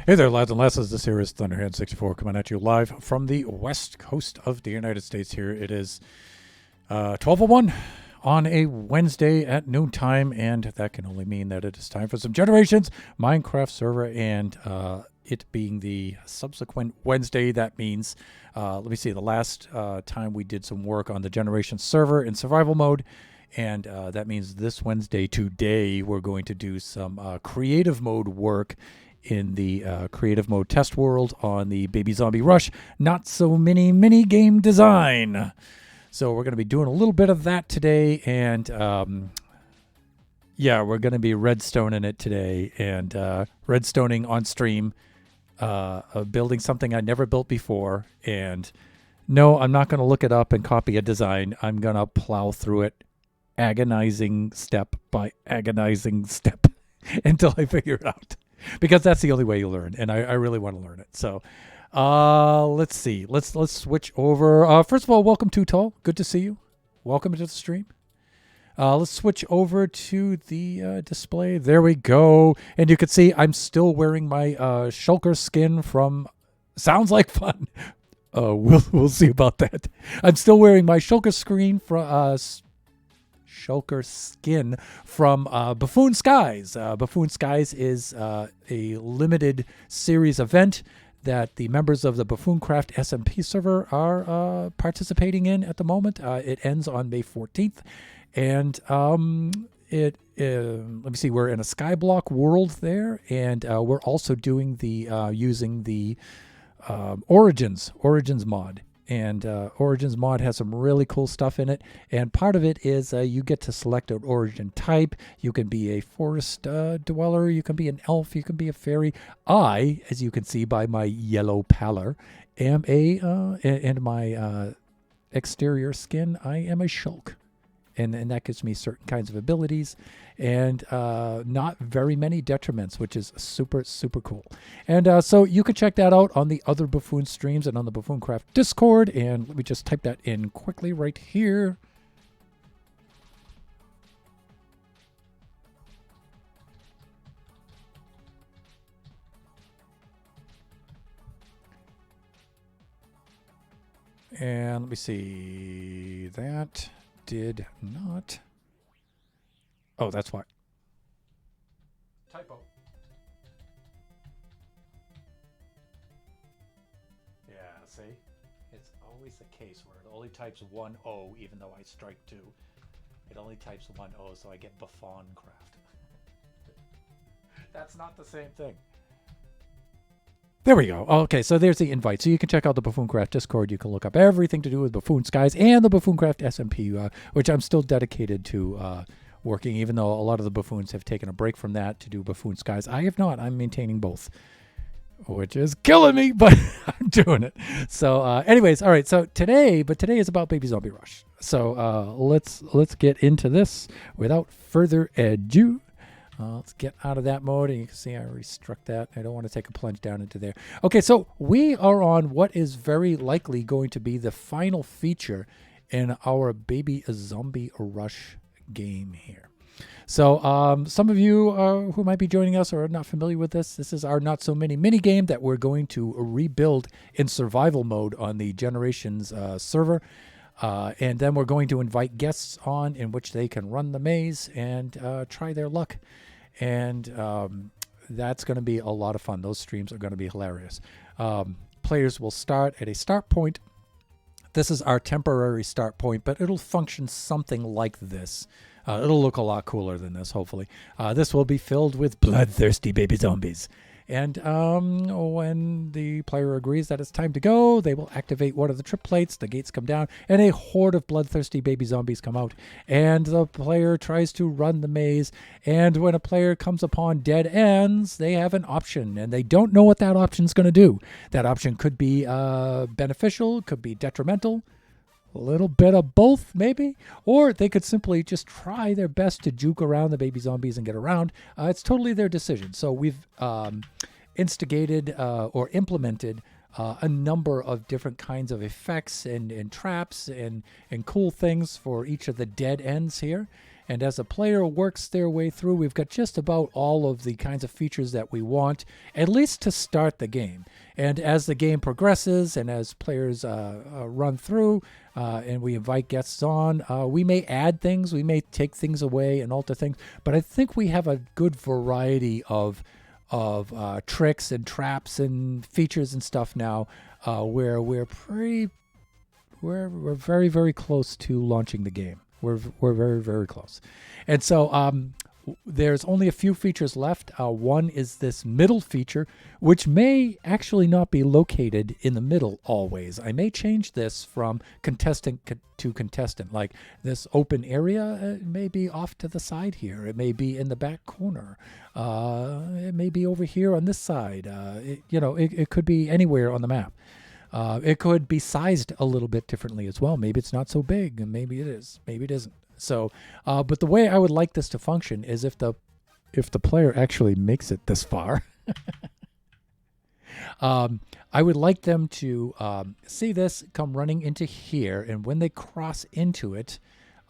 Hey there, lads and lasses. This here is Thunderhand64 coming at you live from the west coast of the United States here. It is 12:01 on a Wednesday at noontime, and that can only mean that it is time for some Generations Minecraft server, and it being the subsequent Wednesday, that means, let me see, the last time we did some work on the Generations server in survival mode, and that means this Wednesday, today, we're going to do some creative mode work in the creative mode test world on the Baby Zombie Rush Not So Mini game design. So we're going to be doing a little bit of that today, and yeah, we're going to be redstoning it today, and redstoning on stream, building something I never built before. And no, I'm not going to look it up and copy a design. I'm going to plow through it agonizing step by agonizing step until I figure it out. Because that's the only way you learn, and I really want to learn it. So, let's see. Let's switch over. First of all, welcome to Tall. Good to see you. Welcome to the stream. Let's switch over to the display. There we go. And you can see I'm still wearing my shulker skin from. Sounds like fun. We'll see about that. I'm still wearing my shulker screen from. Shulker skin from Buffoon Skies. Buffoon Skies is a limited series event that the members of the Buffooncraft SMP server are participating in at the moment. It ends on May 14th, and let me see, we're in a Skyblock world there, and we're also doing the using the Origins mod. And Origins mod has some really cool stuff in it. And part of it is you get to select an origin type. You can be a forest dweller. You can be an elf. You can be a fairy. I, as you can see by my yellow pallor, am and my exterior skin, I am a shulk. And that gives me certain kinds of abilities and not very many detriments, which is super, super cool. And so you can check that out on the other Buffoon streams and on the Buffooncraft Discord. And let me just type that in quickly right here. And let me see. That did not. Oh, that's why. Typo. Yeah, see? It's always the case where it only types one O, even though I strike two. It only types one O, so I get Buffooncraft. That's not the same thing. There we go. Okay, so there's the invite. So you can check out the Buffooncraft Discord. You can look up everything to do with Buffoon Skies and the Buffooncraft SMP, which I'm still dedicated to working, even though a lot of the Buffoons have taken a break from that to do Buffoon Skies. I have not. I'm maintaining both, which is killing me, but I'm doing it. So anyways, all right. So today is about Baby Zombie Rush. So let's get into this without further ado. Let's get out of that mode, and you can see I already struck that. I don't want to take a plunge down into there. Okay, so we are on what is very likely going to be the final feature in our Baby Zombie Rush game here. So some of you who might be joining us or are not familiar with this is our Not So Mini game that we're going to rebuild in survival mode on the Generations server. And then we're going to invite guests on in which they can run the maze and try their luck. And that's going to be a lot of fun. Those streams are going to be hilarious. Players will start at a start point. This is our temporary start point, but it'll function something like this. It'll look a lot cooler than this, hopefully. This will be filled with bloodthirsty baby zombies. And when the player agrees that it's time to go, they will activate one of the trip plates, the gates come down, and a horde of bloodthirsty baby zombies come out. And the player tries to run the maze, and when a player comes upon dead ends, they have an option, and they don't know what that option is going to do. That option could be beneficial, could be detrimental, a little bit of both, maybe. Or they could simply just try their best to juke around the baby zombies and get around. It's totally their decision. So we've instigated or implemented a number of different kinds of effects and traps and cool things for each of the dead ends here. And as a player works their way through, we've got just about all of the kinds of features that we want, at least to start the game. And as the game progresses and as players run through and we invite guests on, we may add things, we may take things away and alter things. But I think we have a good variety of tricks and traps and features and stuff now where we're very, very close to launching the game. We're very, very close. And so there's only a few features left. One is this middle feature, which may actually not be located in the middle always. I may change this from contestant to contestant. Like this open area, it may be off to the side here. It may be in the back corner. It may be over here on this side. It could be anywhere on the map. It could be sized a little bit differently as well. Maybe it's not so big, and maybe it is. Maybe it isn't. So, but the way I would like this to function is if the player actually makes it this far, I would like them to see this come running into here, and when they cross into it,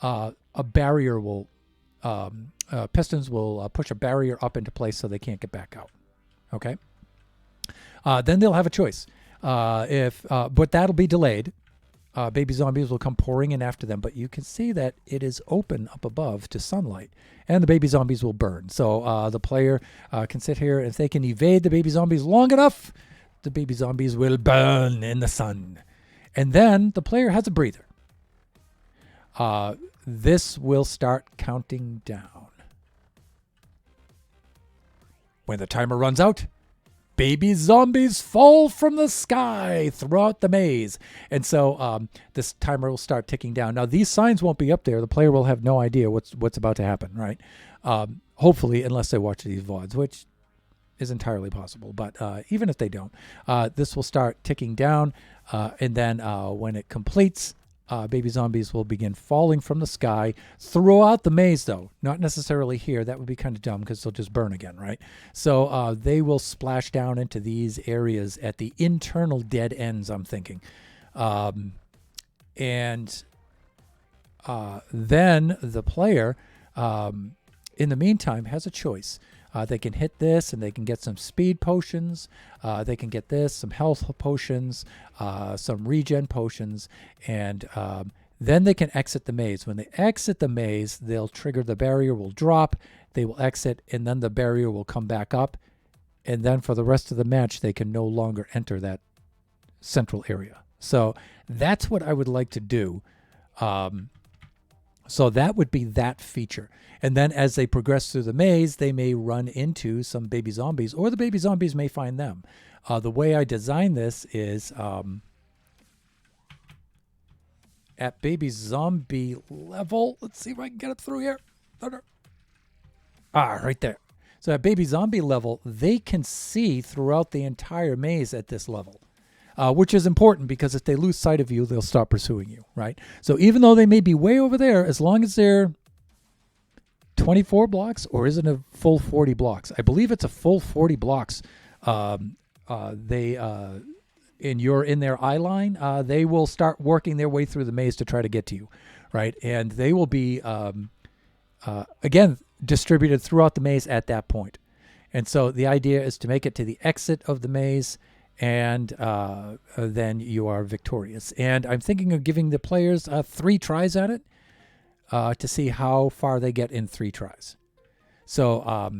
a barrier will pistons will push a barrier up into place so they can't get back out. Okay. Then they'll have a choice. But that'll be delayed. Baby zombies will come pouring in after them, but you can see that it is open up above to sunlight, and the baby zombies will burn. So the player can sit here, and if they can evade the baby zombies long enough, the baby zombies will burn in the sun. And then the player has a breather. This will start counting down. When the timer runs out, baby zombies fall from the sky throughout the maze. And so this timer will start ticking down. Now, these signs won't be up there. The player will have no idea what's about to happen, right? Hopefully, unless they watch these VODs, which is entirely possible. But even if they don't, this will start ticking down. And then when it completes, baby zombies will begin falling from the sky throughout the maze, though. Not necessarily here. That would be kind of dumb because they'll just burn again, right? So they will splash down into these areas at the internal dead ends, I'm thinking. And then the player, in the meantime, has a choice. They can hit this and they can get some speed potions. They can get this, some health potions, some regen potions, and then they can exit the maze. When they exit the maze, they'll trigger the barrier, will drop, they will exit, and then the barrier will come back up. And then for the rest of the match, they can no longer enter that central area. So that's what I would like to do. So that would be that feature. And then as they progress through the maze, they may run into some baby zombies, or the baby zombies may find them. The way I design this is at baby zombie level. Let's see if I can get up through here. Right there. So at baby zombie level, they can see throughout the entire maze at this level. Which is important because if they lose sight of you, they'll stop pursuing you, right? So even though they may be way over there, as long as they're 24 blocks, or is it a full 40 blocks? I believe it's a full 40 blocks. You're in their eye line, they will start working their way through the maze to try to get to you, right? And they will be, again, distributed throughout the maze at that point. And so the idea is to make it to the exit of the maze, and then you are victorious. And I'm thinking of giving the players 3 tries at it to see how far they get in 3 tries. So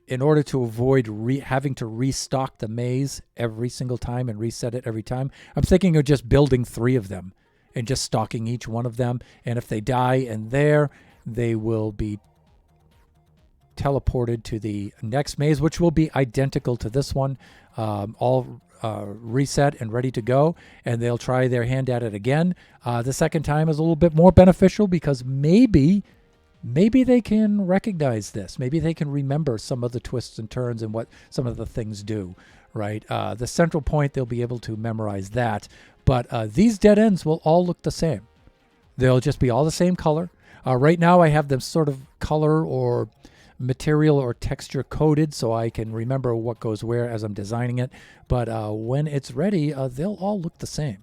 in order to avoid having to restock the maze every single time and reset it every time, I'm thinking of just building 3 of them and just stocking each one of them. And if they die in there, they will be teleported to the next maze, which will be identical to this one, all reset and ready to go, and they'll try their hand at it again. The second time is a little bit more beneficial because maybe they can recognize this. Maybe they can remember some of the twists and turns and what some of the things do, right? The central point, they'll be able to memorize that. But these dead ends will all look the same. They'll just be all the same color. Right now I have them sort of color or material or texture coded so I can remember what goes where as I'm designing it. But when it's ready, they'll all look the same.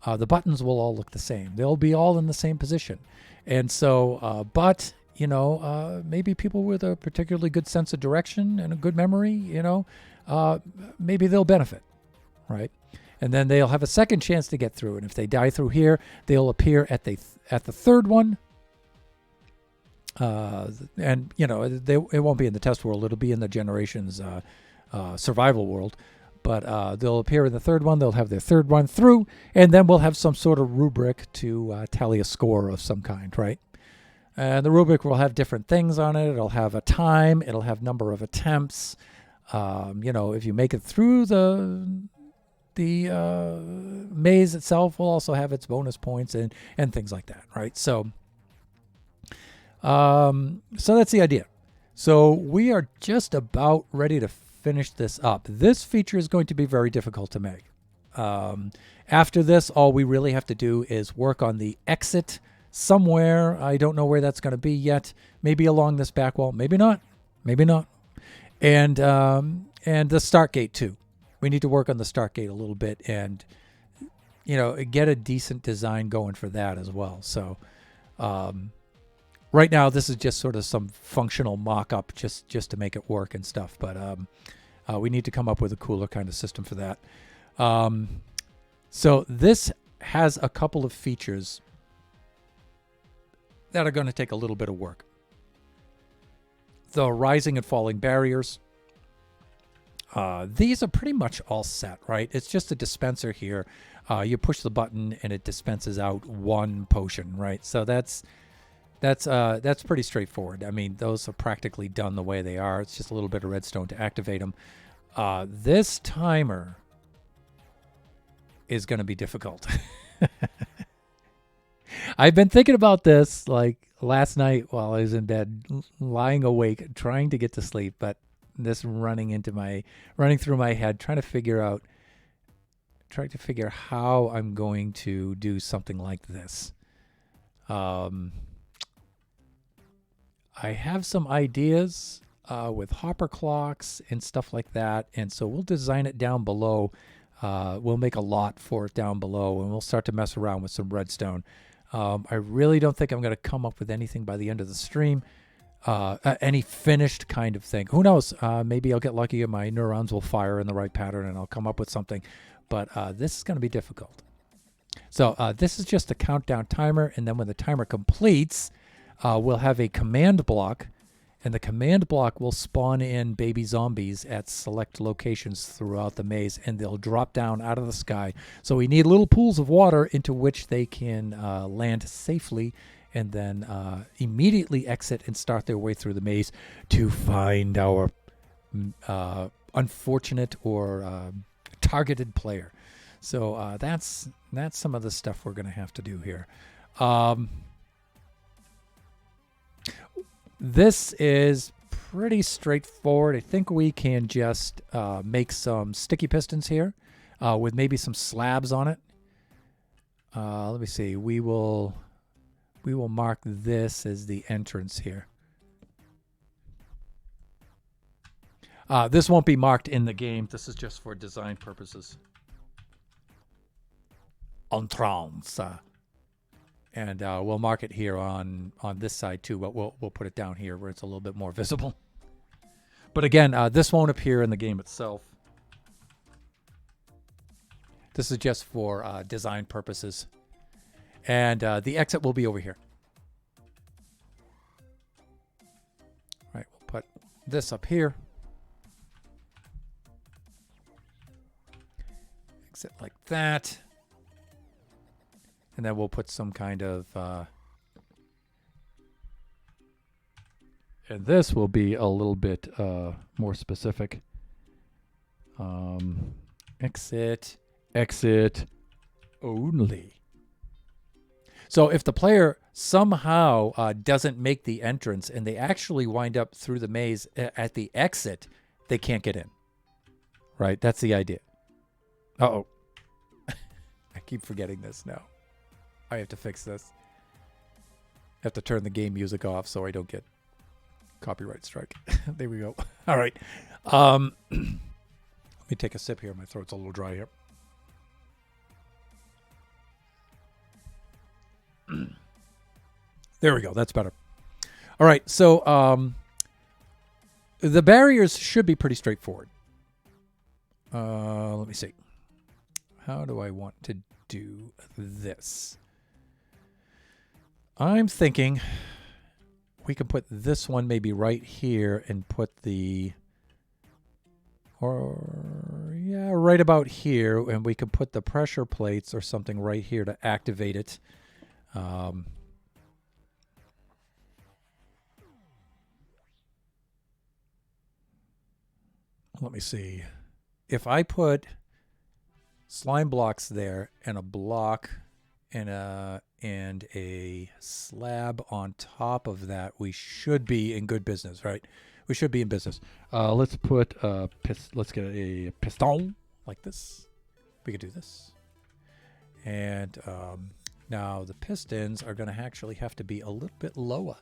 The buttons will all look the same. They'll be all in the same position. And so, but maybe people with a particularly good sense of direction and a good memory, maybe they'll benefit, right? And then they'll have a second chance to get through. And if they die through here, they'll appear at the third one. And it won't be in the test world. It'll be in the Generations survival world. But they'll appear in the third one. They'll have their third run through, and then we'll have some sort of rubric to tally a score of some kind, right? And the rubric will have different things on it. It'll have a time. It'll have number of attempts. If you make it through the maze itself, will also have its bonus points and things like that, right? So that's the idea. So we are just about ready to finish this up. This feature is going to be very difficult to make. After this, all we really have to do is work on the exit somewhere. I don't know where that's going to be yet. Maybe along this back wall. Maybe not. And the start gate too. We need to work on the start gate a little bit and get a decent design going for that as well. So right now, this is just sort of some functional mock-up just to make it work and stuff. But we need to come up with a cooler kind of system for that. So this has a couple of features that are going to take a little bit of work. The rising and falling barriers. These are pretty much all set, right? It's just a dispenser here. You push the button and it dispenses out one potion, right? So that's pretty straightforward. I mean, those are practically done the way they are. It's just a little bit of redstone to activate them. This timer is going to be difficult. I've been thinking about this like last night while I was in bed, lying awake, trying to get to sleep, but this running through my head, trying to figure how I'm going to do something like this. I have some ideas with hopper clocks and stuff like that, and so we'll design it down below. We'll make a lot for it down below, and we'll start to mess around with some redstone. I really don't think I'm going to come up with anything by the end of the stream, any finished kind of thing. Who knows? Maybe I'll get lucky and my neurons will fire in the right pattern and I'll come up with something. But this is going to be difficult. So this is just a countdown timer, and then when the timer completes, we'll have a command block, and the command block will spawn in baby zombies at select locations throughout the maze, and they'll drop down out of the sky. So we need little pools of water into which they can land safely, and then immediately exit and start their way through the maze to find our unfortunate or targeted player. So that's some of the stuff we're going to have to do here. This is pretty straightforward. I think we can just make some sticky pistons here with maybe some slabs on it. Let me see. We will mark this as the entrance here. This won't be marked in the game. This is just for design purposes. Entrance. And we'll mark it here on this side too, but we'll put it down here where it's a little bit more visible. But again, this won't appear in the game itself. This is just for design purposes. And the exit will be over here. All right, we'll put this up here. Exit like that. And then we'll put some kind of... and this will be a little bit more specific. Exit only. So if the player somehow doesn't make the entrance and they actually wind up through the maze at the exit, they can't get in. Right? That's the idea. Uh-oh. I keep forgetting this now. I have to fix this. I have to turn the game music off so I don't get copyright strike. There we go. All right. Let me take a sip here. My throat's a little dry here. There we go. That's better. All right, so the barriers should be pretty straightforward. Let me see. How do I want to do this? I'm thinking we can put this one maybe right here and put the, or yeah, right about here, and we can put the pressure plates or something right here to activate it. Let me see. If I put slime blocks there and a block and a slab on top of that, we should be in good business, right? We should be in business. Let's put let's get a piston like this. We could do this. And now the pistons are going to actually have to be a little bit lower.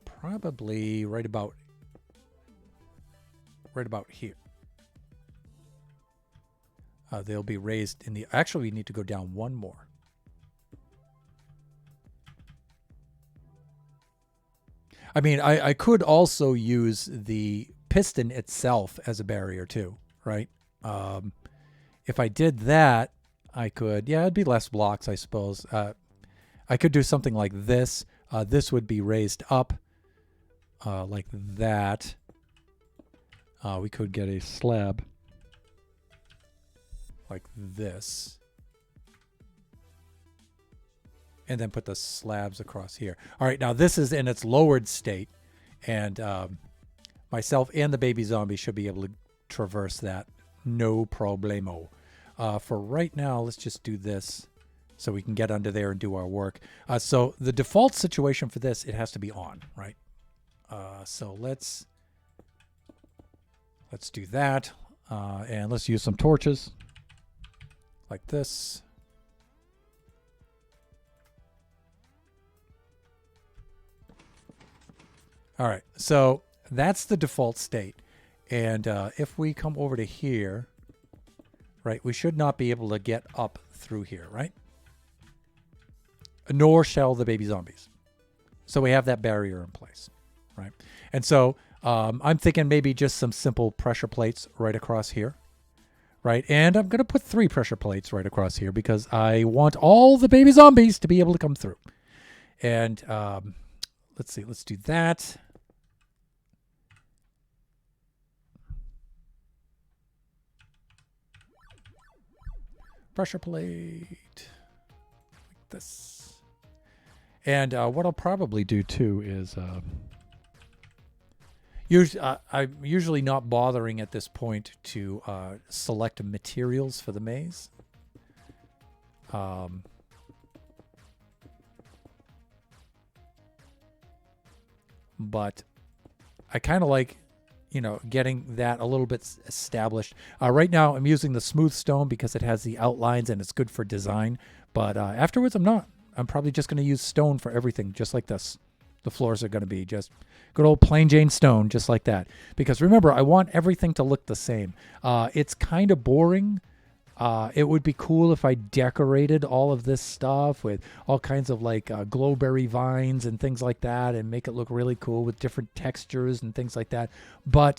Probably right about here. They'll be raised in the... Actually, we need to go down one more. I mean, I could also use the piston itself as a barrier too, right? If I did that, I could... Yeah, it'd be less blocks, I suppose. I could do something like this. This would be raised up like that. We could get a slab like this, and then put the slabs across here. All right, now this is in its lowered state, and myself and the baby zombie should be able to traverse that, no problemo. For right now, let's just do this so we can get under there and do our work. So the default situation for this, it has to be on, right? So let's do that, and let's use some torches like this. All right, so that's the default state. And if we come over to here, right, we should not be able to get up through here, right? Nor shall the baby zombies. So we have that barrier in place, right? And so I'm thinking maybe just some simple pressure plates right across here, right? And I'm going to put 3 pressure plates right across here because I want all the baby zombies to be able to come through. And let's see, let's do that. Pressure plate like this. And what I'll probably do too is I'm usually not bothering at this point to select materials for the maze. But I kind of like, getting that a little bit established. Right now, I'm using the smooth stone because it has the outlines and it's good for design. But afterwards, I'm not. I'm probably just going to use stone for everything, just like this. The floors are going to be just good old plain Jane stone, just like that. Because remember, I want everything to look the same. It's kind of boring. It would be cool if I decorated all of this stuff with all kinds of like glowberry vines and things like that and make it look really cool with different textures and things like that. But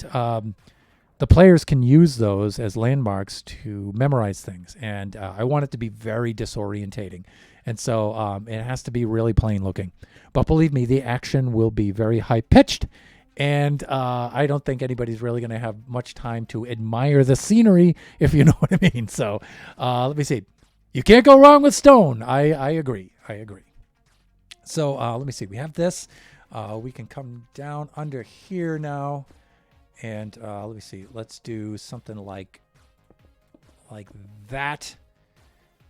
the players can use those as landmarks to memorize things. And I want it to be very disorientating. And so it has to be really plain looking. But believe me, the action will be very high-pitched. And I don't think anybody's really going to have much time to admire the scenery, if you know what I mean. So let me see. You can't go wrong with stone. I agree. I agree. So let me see. We have this. We can come down under here now. And let me see. Let's do something like that.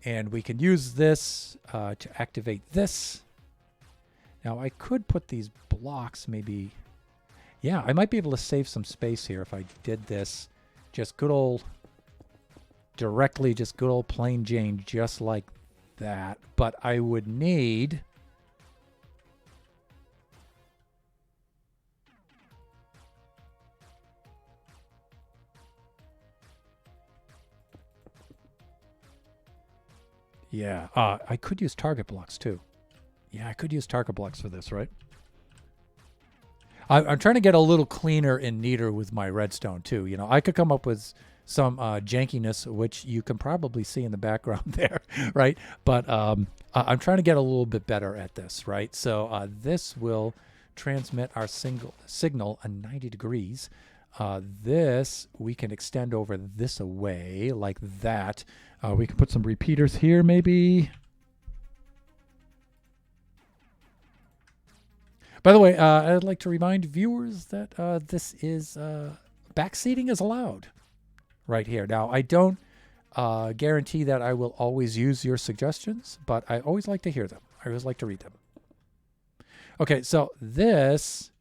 And we can use this to activate this. Now, I could put these blocks maybe... Yeah, I might be able to save some space here if I did this. Just good old... Directly, just good old plain Jane, just like that. But I would need... Yeah, I could use target blocks too. Yeah, I could use target blocks for this, right? I'm trying to get a little cleaner and neater with my redstone too. You know, I could come up with some jankiness, which you can probably see in the background there, right? But I'm trying to get a little bit better at this, right? So this will transmit our signal at 90 degrees. This we can extend over this away like that. We can put some repeaters here maybe. By the way, I'd like to remind viewers that this is backseating is allowed right here. Now, I don't guarantee that I will always use your suggestions, but I always like to hear them. I always like to read them. Okay, so this...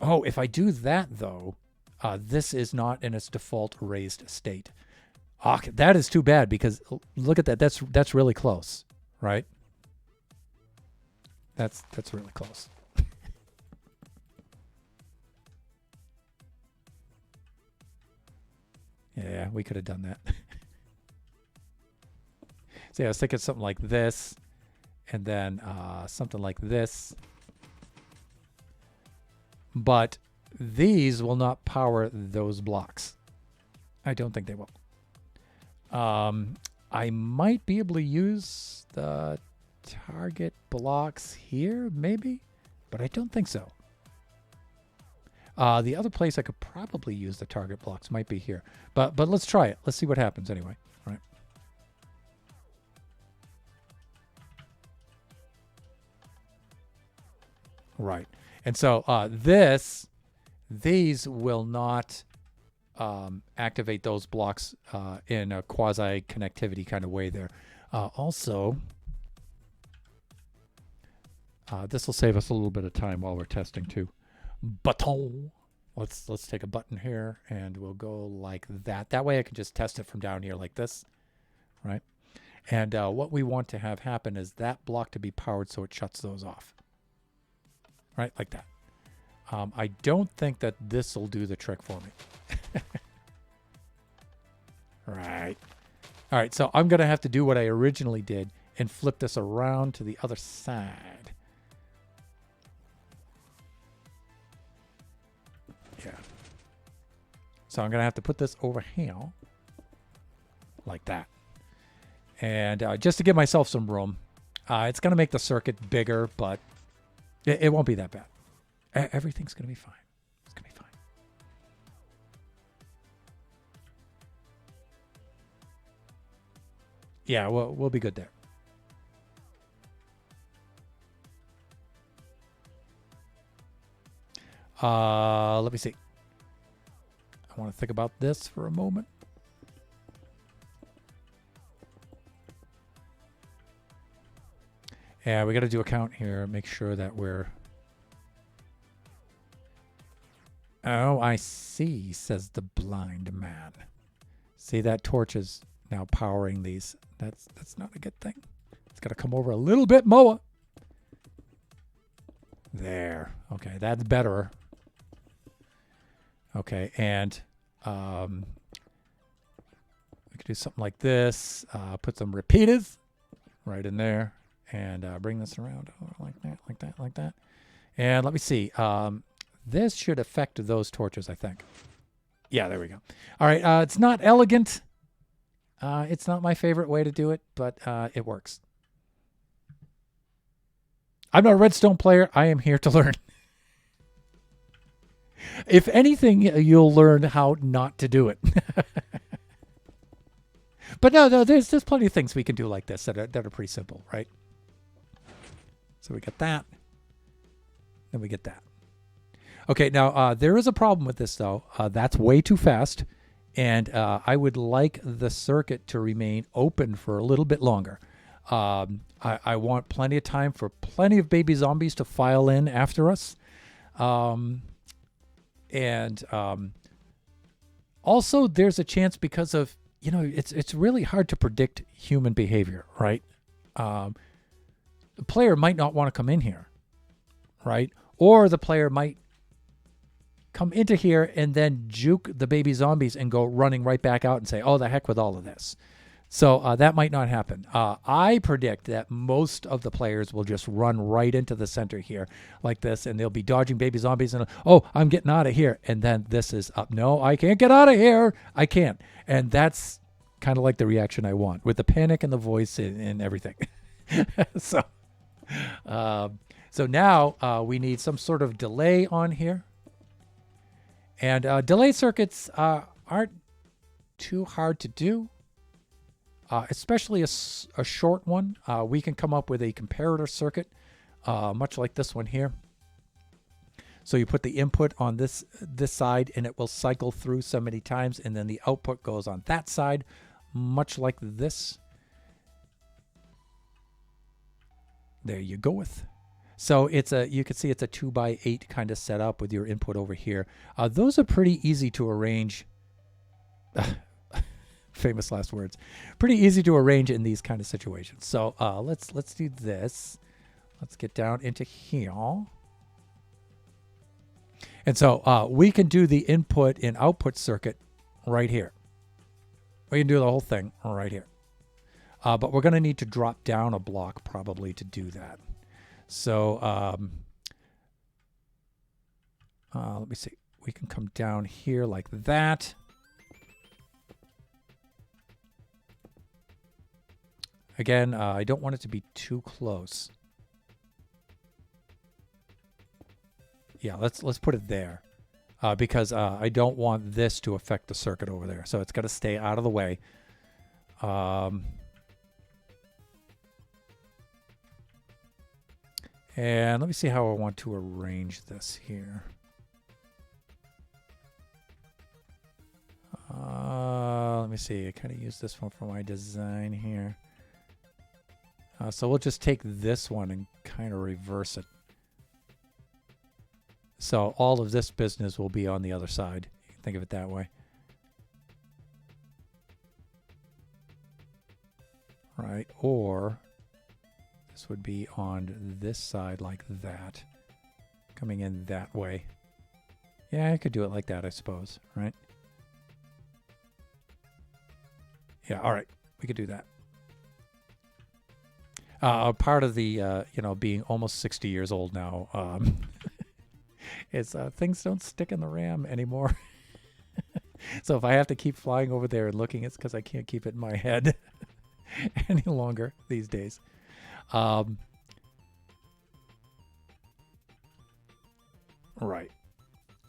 Oh, if I do that, though, this is not in its default raised state. Oh, that is too bad because look at that. That's really close, right? That's really close. Yeah, we could have done that. So yeah, I was thinking something like this, and then something like this. But these will not power those blocks. I don't think they will. I might be able to use the target blocks here, maybe, but I don't think so. The other place I could probably use the target blocks might be here, but let's try it. Let's see what happens anyway. All right. Right. And so these will not activate those blocks in a quasi connectivity kind of way there. Also, this will save us a little bit of time while we're testing too. Button. Let's take a button here and we'll go like that. That way I can just test it from down here like this, right? And what we want to have happen is that block to be powered so it shuts those off, right? Like that. I don't think that this will do the trick for me. Right. All right, so I'm going to have to do what I originally did and flip this around to the other side. Yeah. So I'm going to have to put this over here like that. And just to give myself some room, it's going to make the circuit bigger, but it won't be that bad. Everything's going to be fine. It's going to be fine. Yeah, we'll be good there. Let me see. I want to think about this for a moment. Yeah, we got to do a count here. Make sure that we're... Oh, I see, says the blind man. See, that torch is now powering these. That's not a good thing. It's got to come over a little bit more. There. Okay, that's better. Okay, and we could do something like this. Put some repeaters right in there and bring this around like that, like that, like that. And let me see. This should affect those torches, I think. Yeah, there we go. All right, it's not elegant. It's not my favorite way to do it, but it works. I'm not a redstone player. I am here to learn. If anything, you'll learn how not to do it. But no, there's plenty of things we can do like this that are pretty simple, right? So we get that. Then we get that. Okay, now there is a problem with this, though. That's way too fast, and I would like the circuit to remain open for a little bit longer. I want plenty of time for plenty of baby zombies to file in after us. Also, there's a chance because of, you know, it's really hard to predict human behavior, right? The player might not want to come in here, right? Or the player might come into here and then juke the baby zombies and go running right back out and say, oh, the heck with all of this. So that might not happen. I predict that most of the players will just run right into the center here like this, and they'll be dodging baby zombies and, oh, I'm getting out of here. And then this is up. No, I can't get out of here. I can't. And that's kind of like the reaction I want with the panic and the voice and everything. so, so now we need some sort of delay on here. And delay circuits aren't too hard to do. Especially a short one. We can come up with a comparator circuit, much like this one here. So you put the input on this side, and it will cycle through so many times, and then the output goes on that side, much like this. There you go with. So you can see it's a 2x8 kind of setup with your input over here. Those are pretty easy to arrange. Famous last words. Pretty easy to arrange in these kind of situations. So let's do this. Let's get down into here. And so we can do the input and output circuit right here. We can do the whole thing right here. But we're going to need to drop down a block probably to do that. So let me see. We can come down here like that. Again, I don't want it to be too close. Yeah, let's put it there because I don't want this to affect the circuit over there. So it's got to stay out of the way. And let me see how I want to arrange this here. Let me see. I kind of use this one for my design here. So we'll just take this one and kind of reverse it. So all of this business will be on the other side. You can think of it that way. Right, or this would be on this side like that. Coming in that way. Yeah, I could do it like that, I suppose, right? Yeah, all right. We could do that. Part of the, being almost 60 years old now, is things don't stick in the RAM anymore. So if I have to keep flying over there and looking, it's because I can't keep it in my head any longer these days. Right.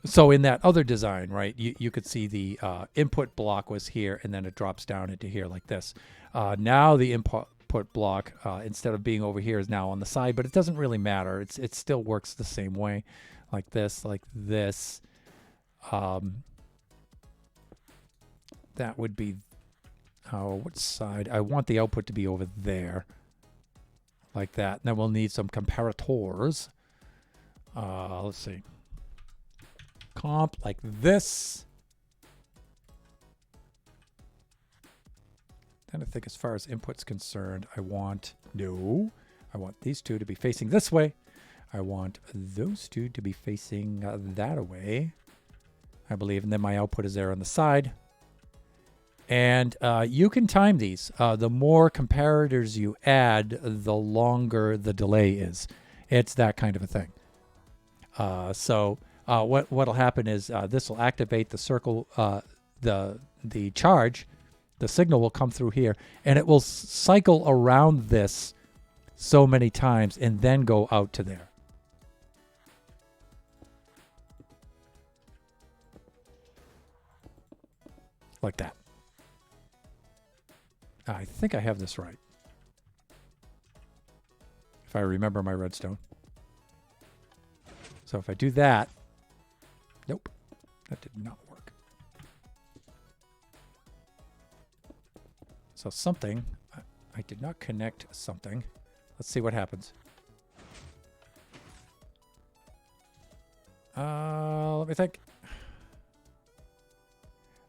So in that other design, right, you could see the input block was here, and then it drops down into here like this. Now the input block, instead of being over here, is now on the side, but it doesn't really matter. It still works the same way, like this, like this. That would be, what side? I want the output to be over there, like that. And then we'll need some comparators. Let's see. Comp like this. Then I think as far as input's concerned, I want these two to be facing this way. I want those two to be facing that way, I believe. And then my output is there on the side. And you can time these. The more comparators you add, the longer the delay is. It's that kind of a thing. What'll happen is this will activate the circle, the charge. The signal will come through here, and it will cycle around this so many times and then go out to there. Like that. I think I have this right. If I remember my redstone. So if I do that, nope, that did not work. So something, I did not connect something. Let's see what happens. Let me think.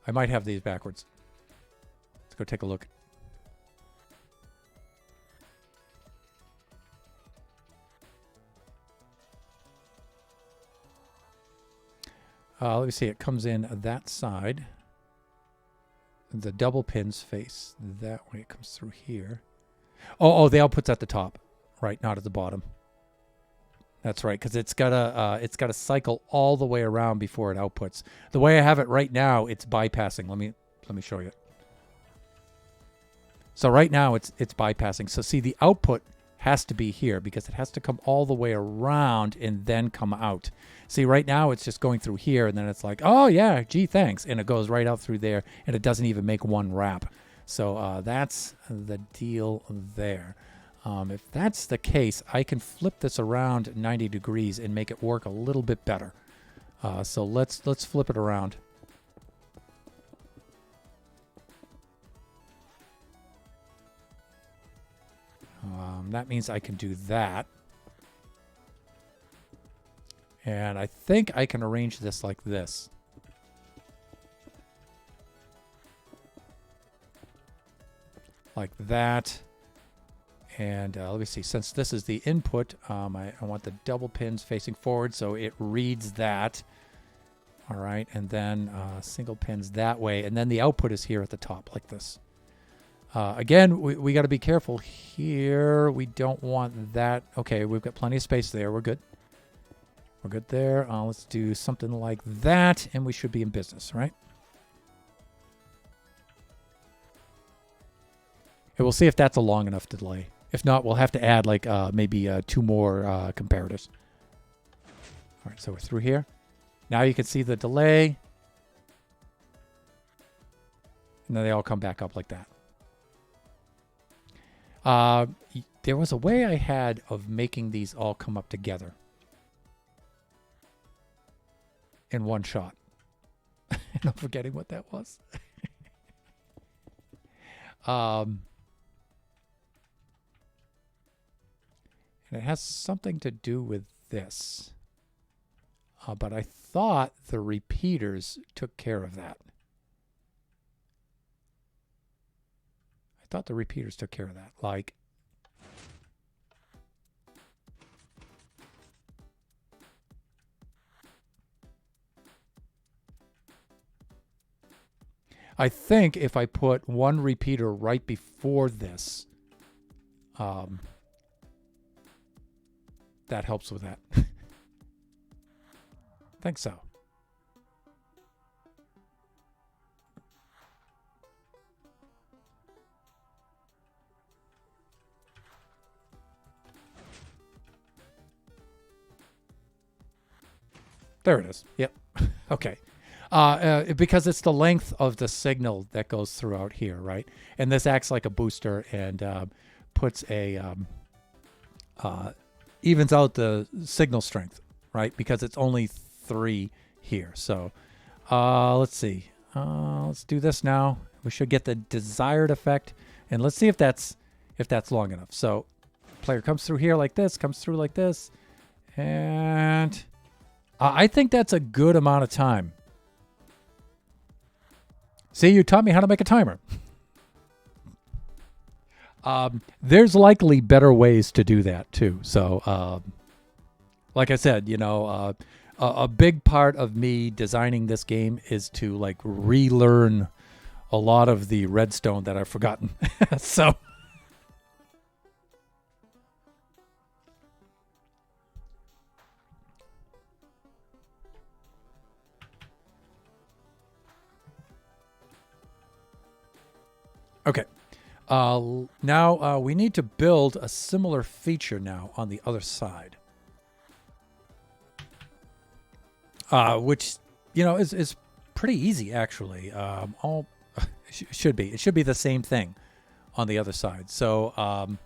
I might have these backwards. Let's go take a look. Let me see. It comes in that side. The double pins face that way. It comes through here. Oh, the output's at the top, right? Not at the bottom. That's right, because it's gotta cycle all the way around before it outputs. The way I have it right now, it's bypassing. Let me show you. So right now it's bypassing. So see, the output has to be here because it has to come all the way around and then come out. See, right now it's just going through here, and then it's like, oh yeah, gee, thanks, and it goes right out through there, and it doesn't even make one wrap. So that's the deal there. If that's the case, I can flip this around 90 degrees and make it work a little bit better. So let's flip it around. That means I can do that. And I think I can arrange this like this. Like that. And let me see, since this is the input, I want the double pins facing forward, so it reads that. All right, and then single pins that way, and then the output is here at the top, like this. Again, we got to be careful here. We don't want that. Okay, we've got plenty of space there. We're good. We're good there. Let's do something like that, and we should be in business, right? And we'll see if that's a long enough delay. If not, we'll have to add like maybe 2 more comparators. All right, so we're through here. Now you can see the delay. And then they all come back up like that. There was a way I had of making these all come up together in one shot. And I'm forgetting what that was. And it has something to do with this. But I thought the repeaters took care of that. I thought the repeaters took care of that. Like, I think if I put one repeater right before this, that helps with that. I think so. There it is. Yep. Okay. Because it's the length of the signal that goes throughout here, right? And this acts like a booster and puts a evens out the signal strength, right? Because it's only 3 here. So let's see. Let's do this now. We should get the desired effect, and let's see if that's long enough. So player comes through here like this, comes through like this, and I think that's a good amount of time. See, you taught me how to make a timer. There's likely better ways to do that too. So, like I said, you know, a big part of me designing this game is to like relearn a lot of the redstone that I've forgotten. So. Okay. Now we need to build a similar feature now on the other side. Which, you know, is pretty easy actually. Should be. It should be the same thing on the other side. So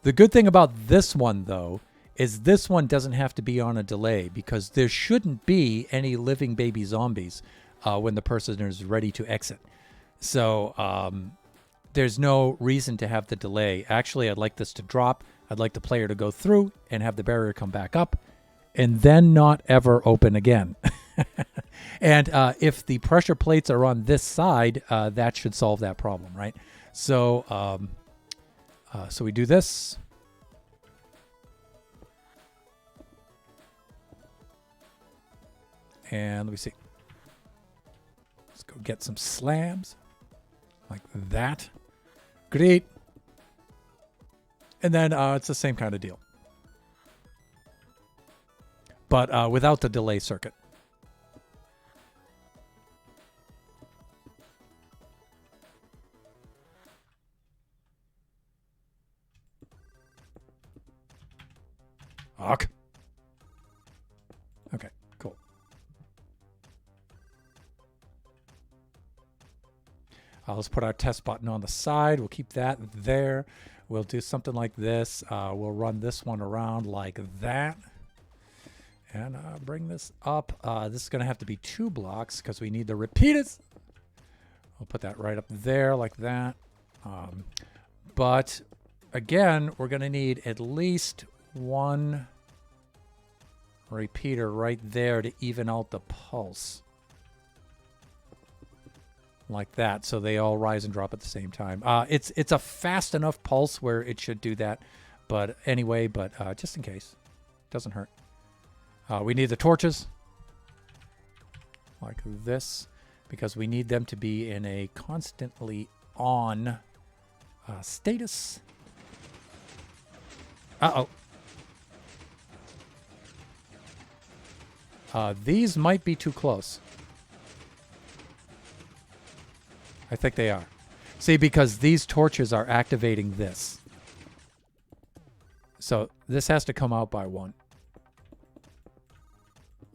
the good thing about this one though is this one doesn't have to be on a delay because there shouldn't be any living baby zombies when the person is ready to exit. So there's no reason to have the delay. Actually, I'd like this to drop. I'd like the player to go through and have the barrier come back up and then not ever open again. And if the pressure plates are on this side, that should solve that problem, right? So, so we do this. And let me see. Let's go get some slabs. like that. Great. And then it's the same kind of deal, but without the delay circuit. Ok. Okay, cool. Let's put our test button on the side. We'll keep that there. We'll do something like this. We'll run this one around like that. And bring this up. This is going to have to be 2 blocks because we need the repeaters. We'll put that right up there like that. But again, we're going to need at least 1 repeater right there to even out the pulse. Like that, so they all rise and drop at the same time. It's a fast enough pulse where it should do that. But anyway, just in case. Doesn't hurt. We need the torches. Like this. Because we need them to be in a constantly on status. Uh-oh. These might be too close. I think they are. See, because these torches are activating this. So this has to come out by 1.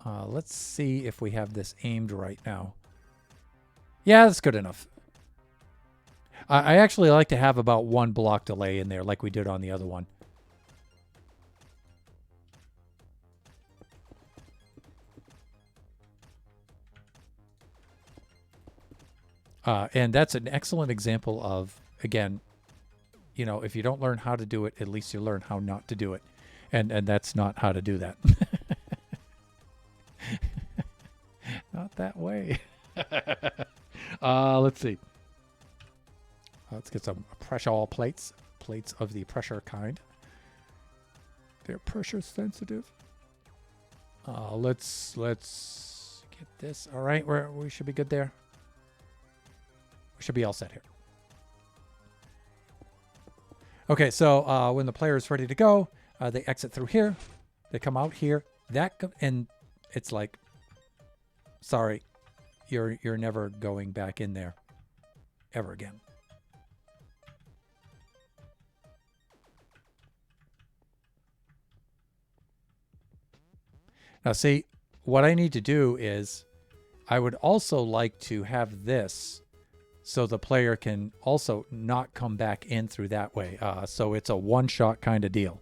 Let's see if we have this aimed right now. Yeah, that's good enough. I actually like to have about 1 block delay in there like we did on the other one. And that's an excellent example of, again, you know, if you don't learn how to do it, at least you learn how not to do it. And that's not how to do that. Not that way. Let's see. Let's get some pressure plates. Plates of the pressure kind. They're pressure sensitive. Let's get this. All right, we should be good there. We should be all set here. Okay, so when the player is ready to go, they exit through here. They come out here. And it's like, sorry, you're never going back in there ever again. Now, see, what I need to do is I would also like to have this so the player can also not come back in through that way. So it's a one-shot kind of deal.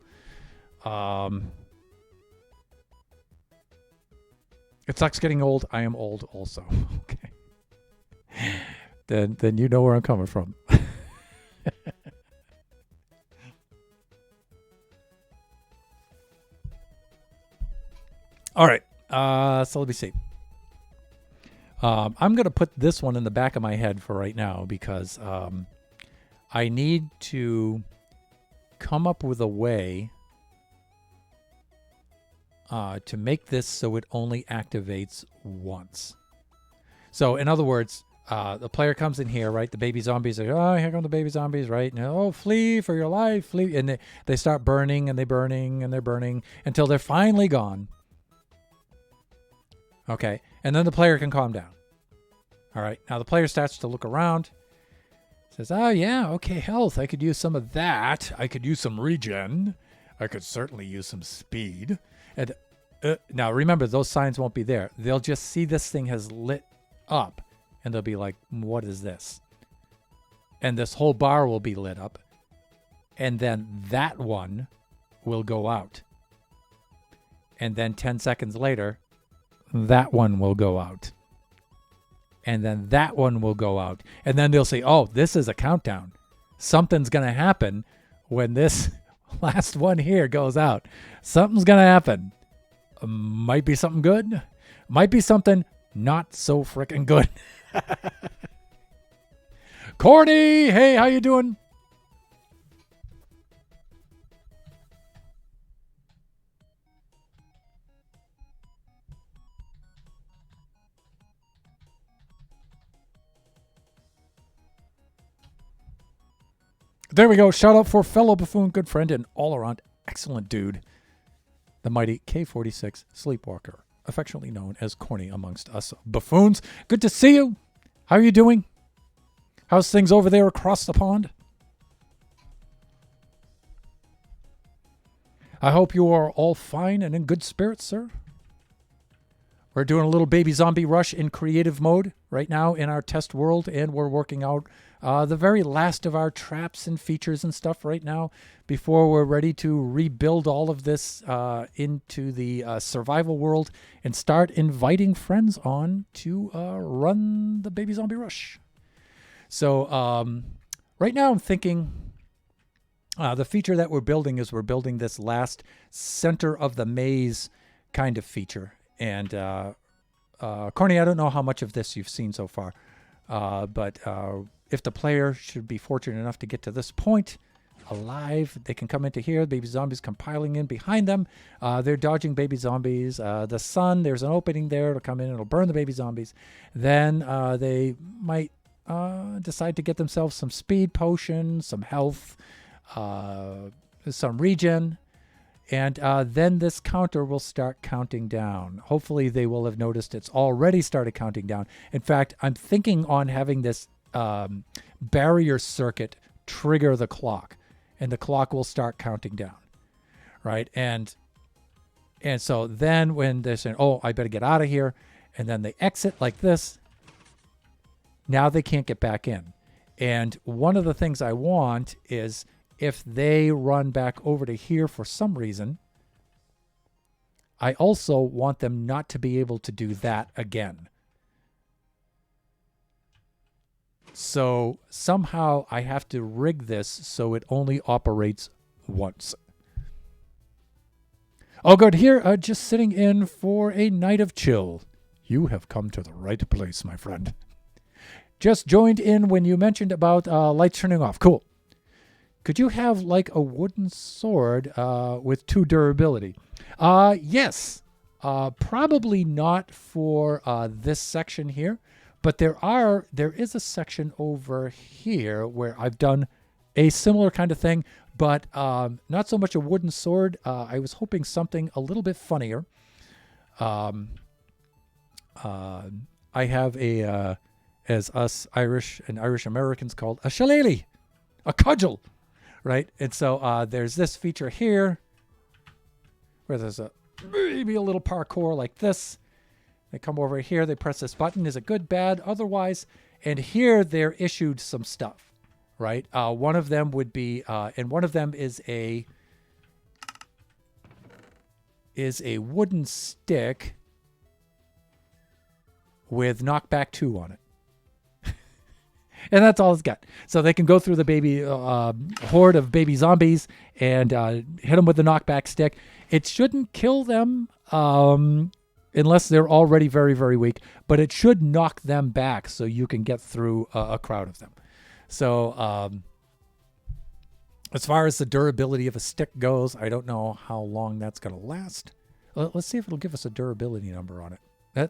It sucks getting old. I am old also. Okay. Then you know where I'm coming from. All right. So let me see. I'm going to put this one in the back of my head for right now because I need to come up with a way to make this so it only activates once. So in other words, the player comes in here, right? The baby zombies are, oh, here come the baby zombies, right? And, oh, flee for your life, flee. And they start burning and they're burning and they're burning until they're finally gone. Okay, and then the player can calm down. All right, now the player starts to look around. Says, oh, yeah, okay, health. I could use some of that. I could use some regen. I could certainly use some speed. And now, remember, those signs won't be there. They'll just see this thing has lit up, and they'll be like, what is this? And this whole bar will be lit up, and then that one will go out. And then 10 seconds later, that one will go out. And then that one will go out. And then they'll say, oh, this is a countdown. Something's going to happen when this last one here goes out. Something's going to happen. Might be something good. Might be something not so freaking good. Corny, hey, how you doing? There we go. Shout out for fellow buffoon, good friend, and all around excellent dude, the mighty K46 Sleepwalker, affectionately known as Corny amongst us buffoons. Good to see you. How are you doing? How's things over there across the pond? I hope you are all fine and in good spirits, sir. We're doing a little Baby Zombie Rush in creative mode right now in our test world, and we're working out the very last of our traps and features and stuff right now before we're ready to rebuild all of this into the survival world and start inviting friends on to run the Baby Zombie Rush. So right now I'm thinking the feature that we're building is we're building this last center of the maze kind of feature. And Corny, I don't know how much of this you've seen so far, but if the player should be fortunate enough to get to this point alive, they can come into here. Baby zombies compiling in behind them. They're dodging baby zombies. The sun, there's an opening there. It'll come in. It'll burn the baby zombies. Then they might decide to get themselves some speed potion, some health, some regen. And then this counter will start counting down. Hopefully they will have noticed it's already started counting down. In fact, I'm thinking on having this barrier circuit trigger the clock. And the clock will start counting down. Right? And so then when they're saying, oh, I better get out of here. And then they exit like this. Now they can't get back in. And one of the things I want is, if they run back over to here for some reason, I also want them not to be able to do that again. So somehow I have to rig this so it only operates once. Oh, good. Here, just sitting in for a night of chill. You have come to the right place, my friend. Just joined in when you mentioned about lights turning off. Cool. Could you have like a wooden sword with 2 durability? Yes. Probably not for this section here, but there is a section over here where I've done a similar kind of thing, but not so much a wooden sword. I was hoping something a little bit funnier. I have a, as us Irish and Irish Americans called, a shillelagh, a cudgel. Right, and so there's this feature here where there's maybe a little parkour like this. They come over here, they press this button. Is it good, bad, otherwise? And here they're issued some stuff, right? One of them would be, and one of them is a wooden stick with knockback 2 on it. And that's all it's got. So they can go through the baby horde of baby zombies and hit them with the knockback stick. It shouldn't kill them unless they're already very, very weak. But it should knock them back so you can get through a crowd of them. So as far as the durability of a stick goes, I don't know how long that's going to last. Let's see if it'll give us a durability number on it.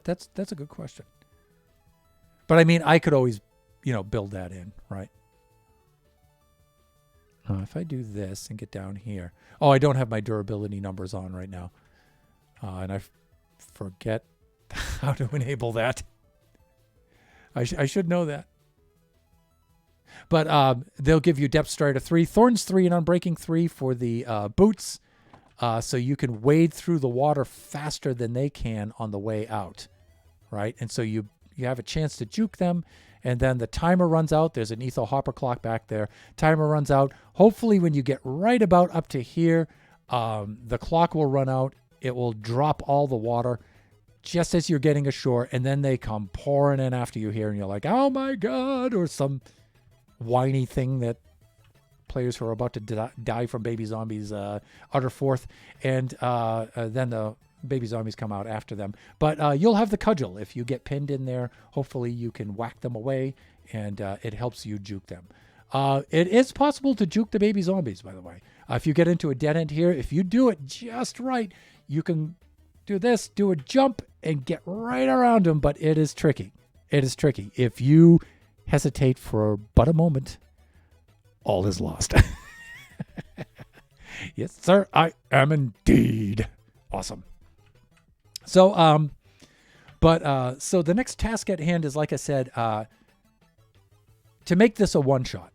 That's a good question. But I mean, I could always build that in, right? If I do this and get down here. Oh, I don't have my durability numbers on right now. And I forget how to enable that. I should know that. But they'll give you Depth Strider 3, Thorns 3, and Unbreaking 3 for the boots. So you can wade through the water faster than they can on the way out, right? And so you have a chance to juke them. And then the timer runs out. There's an Etho Hopper clock back there. Timer runs out. Hopefully when you get right about up to here, the clock will run out. It will drop all the water just as you're getting ashore. And then they come pouring in after you here. And you're like, oh my God, or some whiny thing that players who are about to die from baby zombies utter forth. And then the baby zombies come out after them. But you'll have the cudgel. If you get pinned in there, hopefully you can whack them away, and it helps you juke them. It is possible to juke the baby zombies, by the way. If you get into a dead end here, if you do it just right, you can do this, do a jump, and get right around them, but it is tricky. It is tricky. If you hesitate for but a moment, all is lost. Yes, sir, I am indeed. Awesome. So, so the next task at hand is, like I said, to make this a one-shot.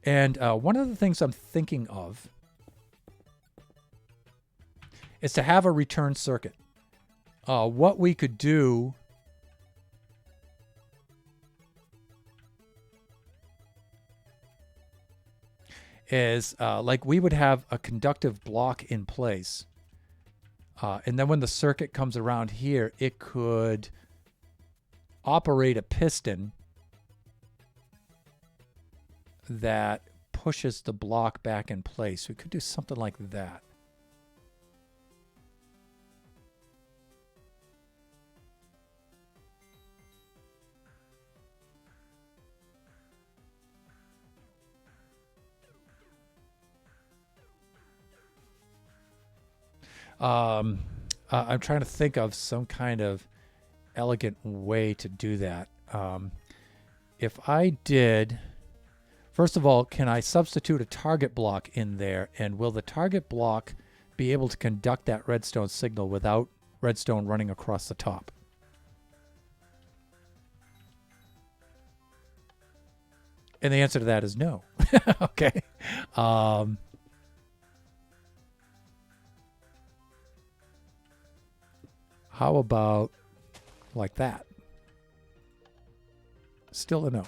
And one of the things I'm thinking of is to have a return circuit. What we could do is like we would have a conductive block in place. And then when the circuit comes around here, it could operate a piston that pushes the block back in place. We could do something like that. I'm trying to think of some kind of elegant way to do that. If I did, first of all, can I substitute a target block in there? And will the target block be able to conduct that redstone signal without redstone running across the top? And the answer to that is no. Okay. How about like that? Still a no.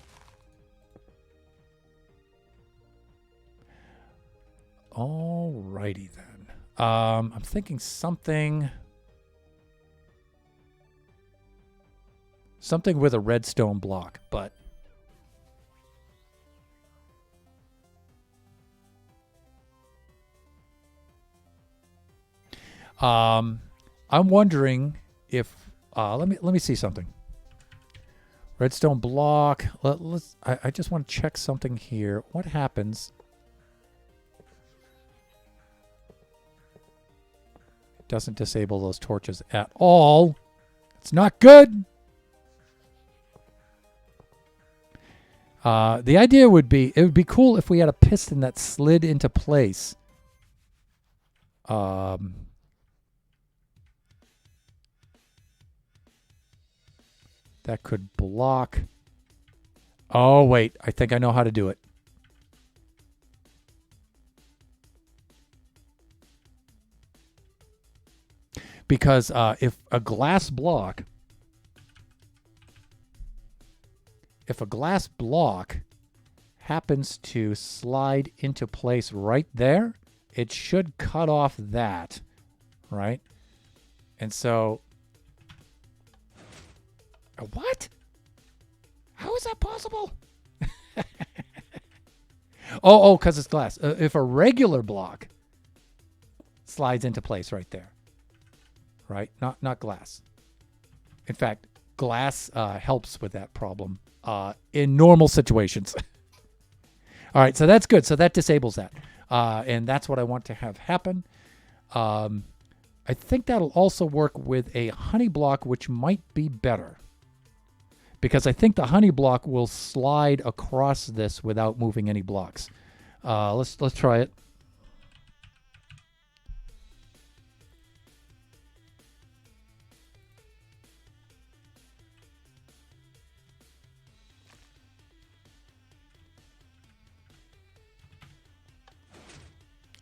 Alrighty then. I'm thinking something with a redstone block, but I'm wondering if let me see something. Redstone block. I just want to check something here. What happens? It doesn't disable those torches at all. It's not good. The idea would be, it would be cool if we had a piston that slid into place. That could block. Oh, wait. I think I know how to do it. Because if a glass block happens to slide into place right there, it should cut off that, right? And so, what? How is that possible? Oh, because it's glass. If a regular block slides into place right there, right? Not glass. In fact, glass helps with that problem in normal situations. All right, so that's good. So that disables that. And that's what I want to have happen. I think that'll also work with a honey block, which might be better. Because I think the honey block will slide across this without moving any blocks. Let's try it.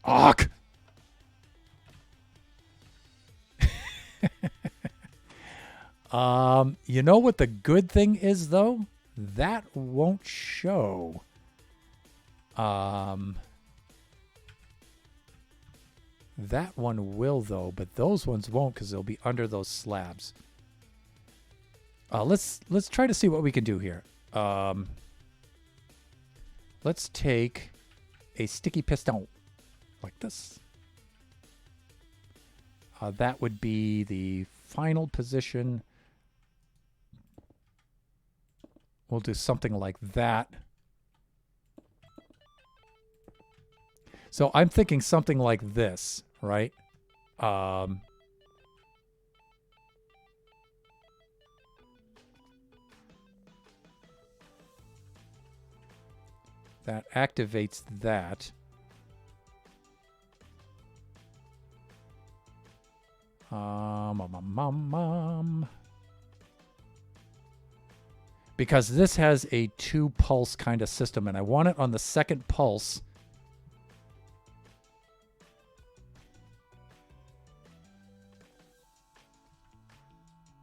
Awk! You know what the good thing is, though? That won't show. That one will, though, but those ones won't because they'll be under those slabs. Let's try to see what we can do here. Let's take a sticky piston like this. That would be the final position. We'll do something like that. So I'm thinking something like this, right? That activates that. Because this has a 2-pulse kind of system, and I want it on the second pulse.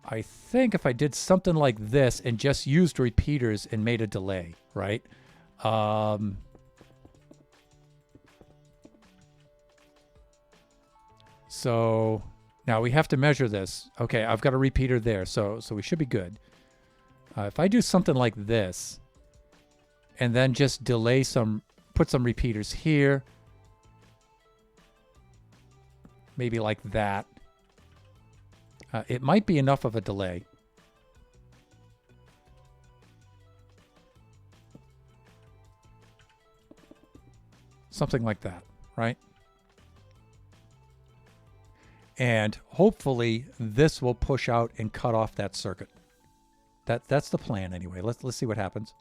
I think if I did something like this and just used repeaters and made a delay, right? So now we have to measure this. Okay, I've got a repeater there, so we should be good. If I do something like this and then just delay put some repeaters here, maybe like that. It might be enough of a delay. Something like that, right? And hopefully this will push out and cut off that circuit. That's the plan anyway. Let's see what happens.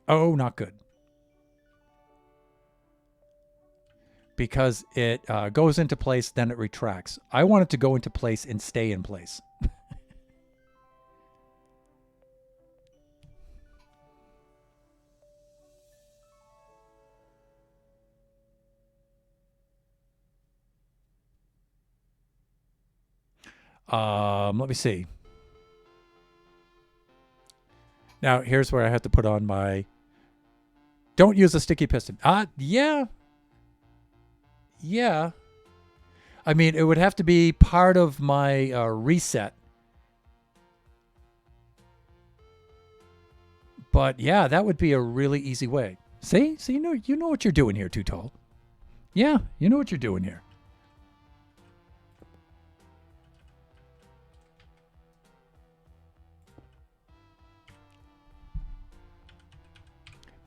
Oh, not good. Because it goes into place, then it retracts. I want it to go into place and stay in place. Let me see. Now, here's where I have to put on my... Don't use a sticky piston. Yeah. Yeah. I mean, it would have to be part of my reset. But yeah, that would be a really easy way. See? So you know what you're doing here, Too Tall. Yeah, you know what you're doing here.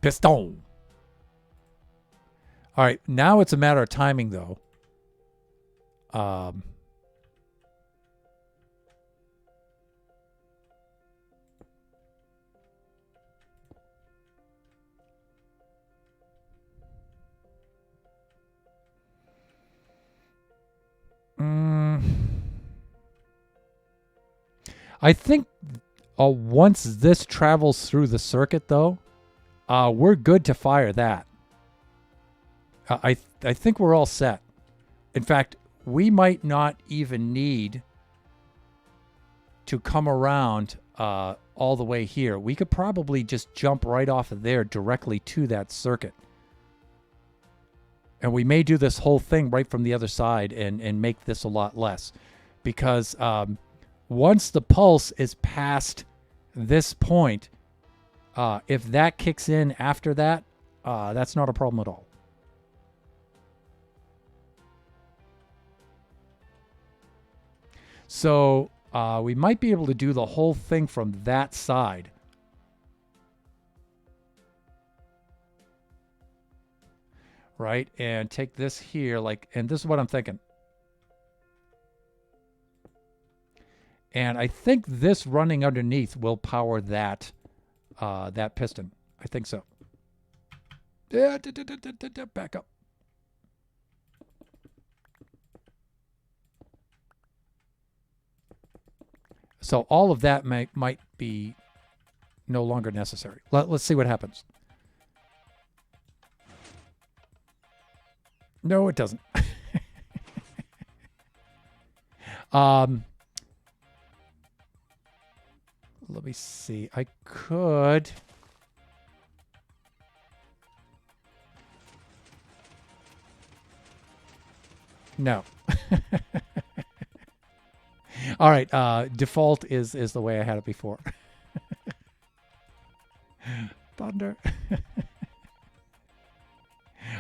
Piston. All right, now it's a matter of timing, though. I think once this travels through the circuit, though, we're good to fire that. I think we're all set. In fact, we might not even need to come around all the way here. We could probably just jump right off of there directly to that circuit. And we may do this whole thing right from the other side and make this a lot less. Because once the pulse is past this point, if that kicks in after that, that's not a problem at all. So we might be able to do the whole thing from that side. Right? And take this here, and this is what I'm thinking. And I think this running underneath will power that that piston. I think so. Back up. So all of that might be no longer necessary. Let's see what happens. No, it doesn't. Let me see. I could... No. All right. Default is the way I had it before. Thunder.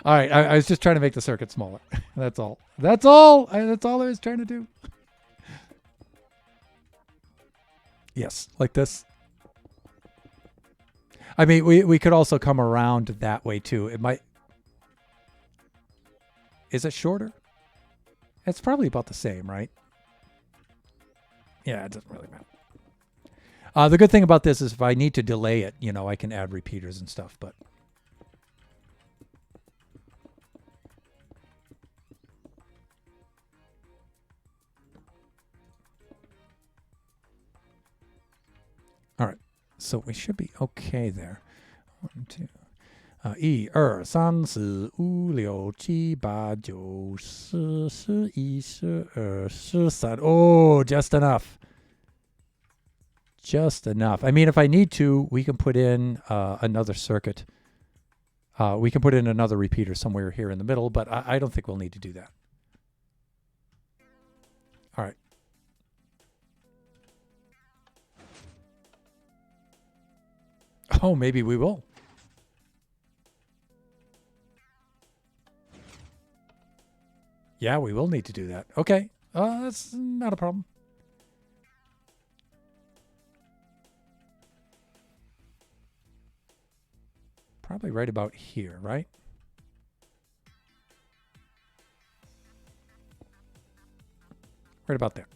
All right. I was just trying to make the circuit smaller. That's all. That's all. That's all I was trying to do. Yes, like this. I mean, we could also come around that way too. It might... Is it shorter? It's probably about the same, right? Yeah, it doesn't really matter. The good thing about this is if I need to delay it, I can add repeaters and stuff. But all right, so we should be okay there. 1, 2. 1、2、3、4、5、6、7、8、9、10、11、12、13. Oh, just enough. Just enough. I mean, if I need to, we can put in another circuit. We can put in another repeater somewhere here in the middle, but I don't think we'll need to do that. All right. Oh, maybe we will. Yeah, we will need to do that. Okay. That's not a problem. Probably right about here, right? Right about there.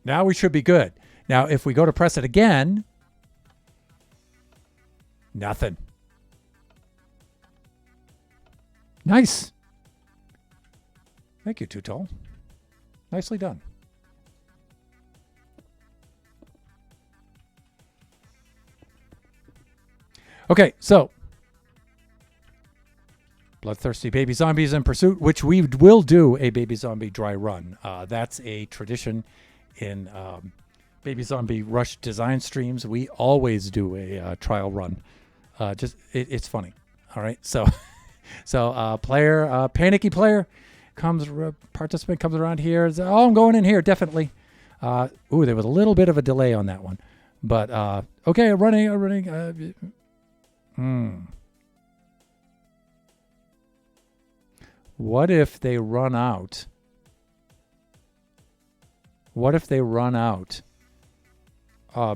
Now we should be good. Now, if we go to press it again, nothing. Nice. Thank you, Tutol. Nicely done. Okay, so Bloodthirsty Baby Zombies in Pursuit, which we will do a Baby Zombie dry run. That's a tradition in Baby Zombie Rush design streams. We always do a trial run. It's funny. All right, so panicky player participant comes around here. Says, oh, I'm going in here definitely. Ooh, there was a little bit of a delay on that one, but okay, running. What if they run out? What if they run out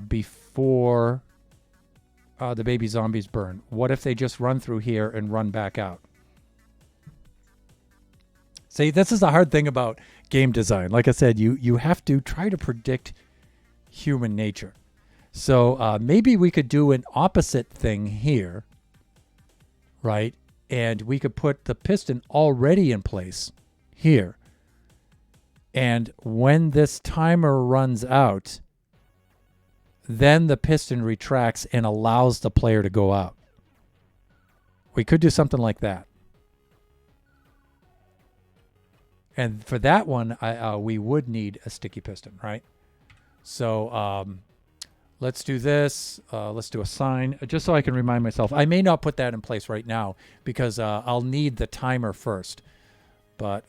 before the baby zombies burn? What if they just run through here and run back out? See, this is the hard thing about game design. Like I said, you have to try to predict human nature. So maybe we could do an opposite thing here, right? And we could put the piston already in place here. And when this timer runs out, then the piston retracts and allows the player to go out. We could do something like that. And for that one, we would need a sticky piston, right? So let's do this. Let's do a sign, just so I can remind myself. I may not put that in place right now because I'll need the timer first. But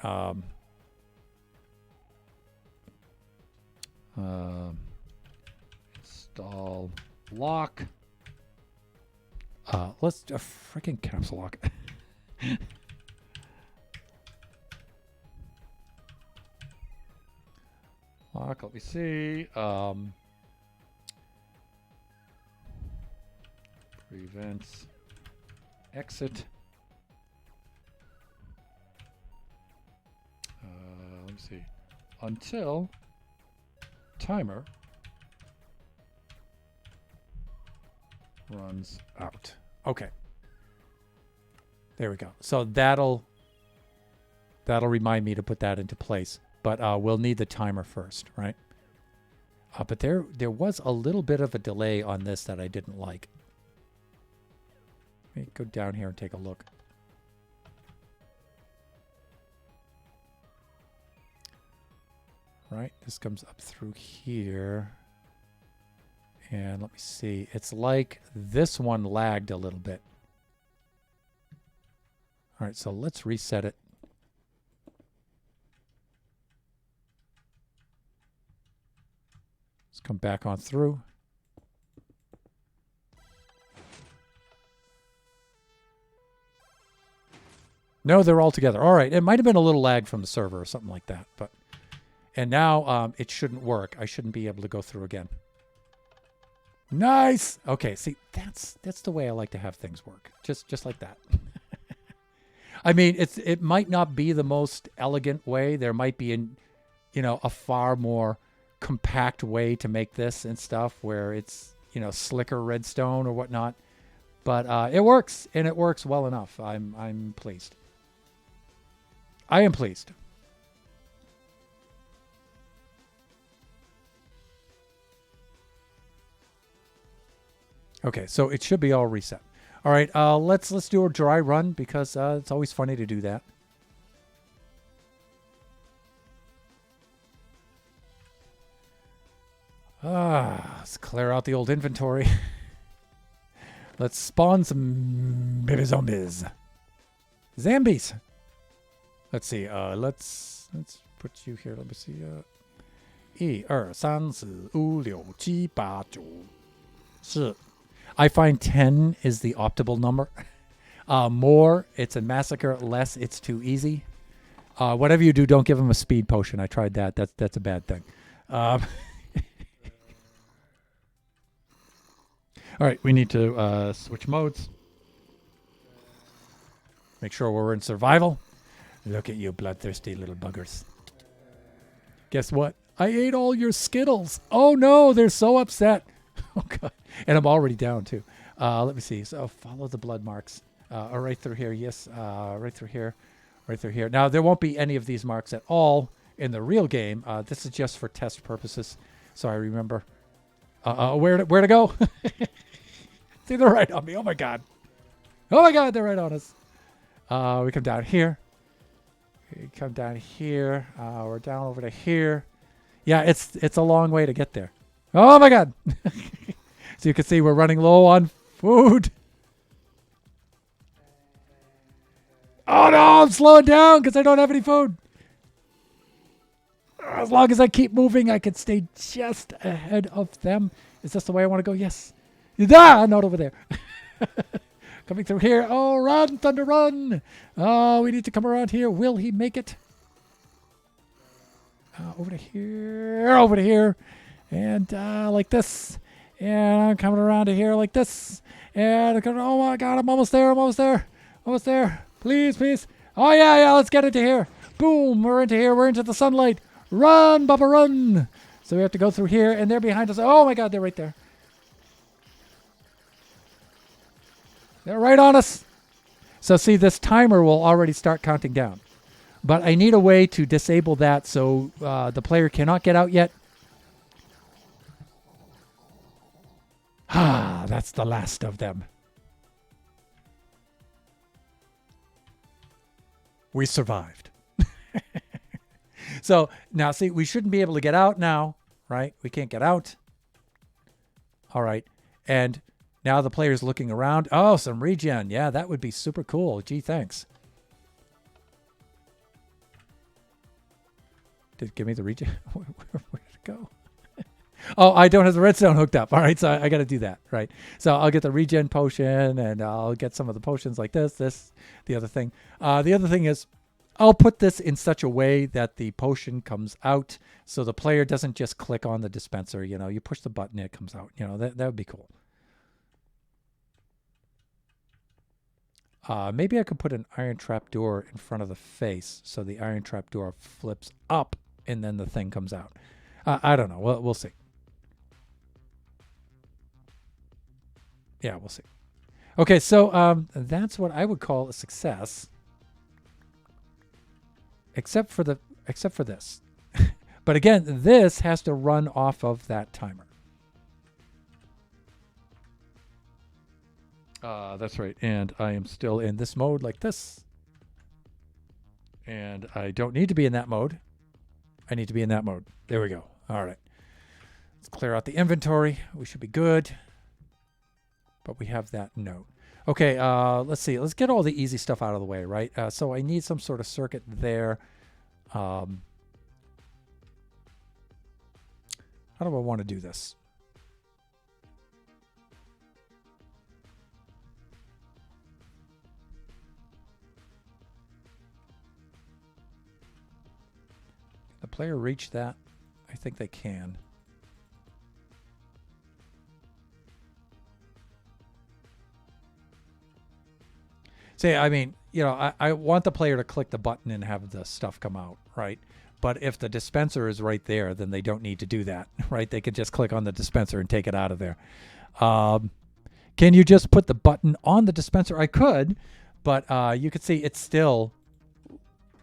install lock. Let's do a freaking caps lock. Lock, let me see. Prevents exit. Let me see. Until timer runs out. Okay. There we go. So that'll remind me to put that into place. But we'll need the timer first, right? But there was a little bit of a delay on this that I didn't like. Let me go down here and take a look. Right, this comes up through here. And let me see. It's like this one lagged a little bit. All right, so let's reset it. Let's come back on through. No, they're all together. All right, it might have been a little lag from the server or something like that, but and now it shouldn't work. I shouldn't be able to go through again. Nice. Okay, see, that's the way I like to have things work. Just like that. I mean, it might not be the most elegant way. There might be a far more compact way to make this and stuff where it's, slicker redstone or whatnot. But it works, and it works well enough. I'm pleased. I am pleased. Okay, so it should be all reset. All right, let's do a dry run because it's always funny to do that. Let's clear out the old inventory. Let's spawn some baby zombies. Zambies. Let's see. Let's put you here. Let me see. 1、2、3、4、5、6、7、8、9、10. I find 10 is the optimal number. More, it's a massacre. Less, it's too easy. Whatever you do, don't give him a speed potion. I tried that. That's a bad thing. All right, we need to switch modes. Make sure we're in survival. Look at you, bloodthirsty little buggers. Guess what? I ate all your Skittles. Oh, no, they're so upset. Oh, God. And I'm already down, too. Let me see. So follow the blood marks. Right through here. Yes, right through here. Right through here. Now, there won't be any of these marks at all in the real game. This is just for test purposes. So I remember. Where to go? See, they're right on me. Oh, my God. Oh, my God, they're right on us. We come down here. We come down here. We're down over to here. Yeah, it's a long way to get there. Oh, my God. So you can see we're running low on food. Oh, no, I'm slowing down because I don't have any food. As long as I keep moving, I can stay just ahead of them. Is this the way I want to go? Yes. Not over there. Coming through here. Oh, run, Thunder, run. Oh, we need to come around here. Will he make it? Over to here. And like this. And I'm coming around to here like this. And I'm coming, oh, my God, I'm almost there. Almost there. Please. Oh, yeah, let's get into here. Boom, we're into here. We're into the sunlight. Run, Bubba, run. So we have to go through here, and they're behind us. Oh, my God, they're right there. They're right on us. So see, this timer will already start counting down. But I need a way to disable that so the player cannot get out yet. That's the last of them. We survived. So now, see, we shouldn't be able to get out now, right? We can't get out. All right. And now the player's looking around. Oh, some regen. Yeah, that would be super cool. Gee, thanks. Did it give me the regen? Where did it go? Oh, I don't have the redstone hooked up. All right, so I got to do that, right? So I'll get the regen potion, and I'll get some of the potions like this, the other thing. The other thing is I'll put this in such a way that the potion comes out so the player doesn't just click on the dispenser. You push the button, it comes out. That would be cool. Maybe I could put an iron trap door in front of the face so the iron trap door flips up and then the thing comes out. I don't know. We'll see. Yeah, we'll see. Okay, so that's what I would call a success, except for this. But again, this has to run off of that timer. That's right. And I am still in this mode like this. And I don't need to be in that mode. I need to be in that mode. There we go. All right. Let's clear out the inventory. We should be good. But we have that note. Okay, let's see. Let's get all the easy stuff out of the way, right? So I need some sort of circuit there. How do I want to do this? The player reach that? I think they can. See, I mean, you know, I want the player to click the button and have the stuff come out, right? But if the dispenser is right there, then they don't need to do that, right? They could just click on the dispenser and take it out of there. Can you just put the button on the dispenser? I could, but you can see it's still,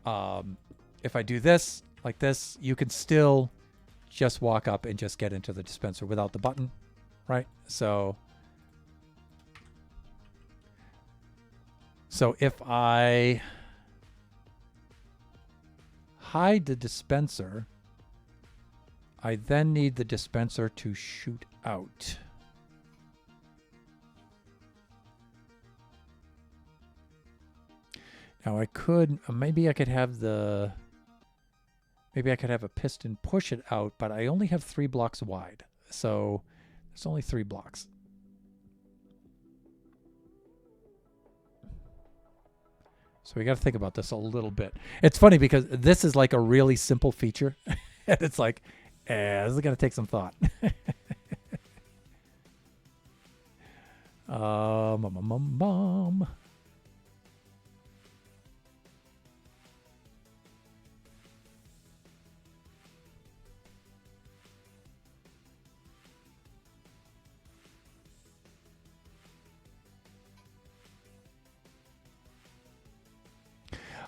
if I do this, like this, you can still just walk up and just get into the dispenser without the button, right? So if I hide the dispenser, I then need the dispenser to shoot out. Now I could, maybe I could have a piston push it out, but I only have 3 blocks wide. So there's only 3 blocks. So we got to think about this a little bit. It's funny because this is like a really simple feature. And it's like, this is going to take some thought.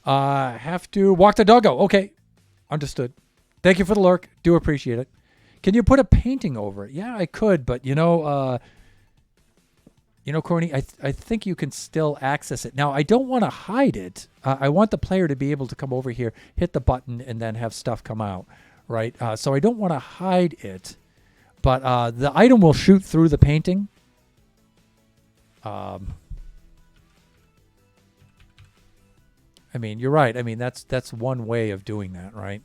Have to walk the doggo. Okay. Understood. Thank you for the lurk. Do appreciate it. Can you put a painting over it? Yeah, I could, but Corny, I think you can still access it. Now, I don't want to hide it. I want the player to be able to come over here, hit the button, and then have stuff come out, right? So I don't want to hide it, but the item will shoot through the painting. I mean, you're right. I mean, that's one way of doing that, right?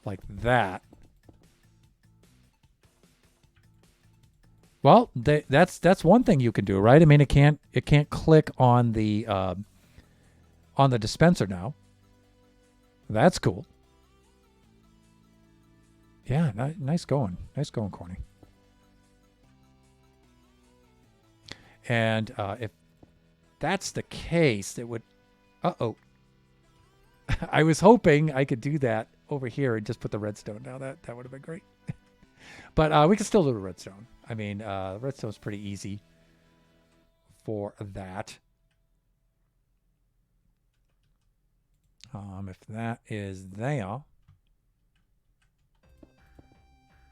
Like that. Well, that's one thing you can do, right? I mean, it can't click on the dispenser now. That's cool. Yeah, nice going. Nice going, Corny. And if that's the case, it would... Uh-oh. I was hoping I could do that over here and just put the redstone down. That would have been great. But we can still do the redstone. I mean, redstone's pretty easy for that. If that is there...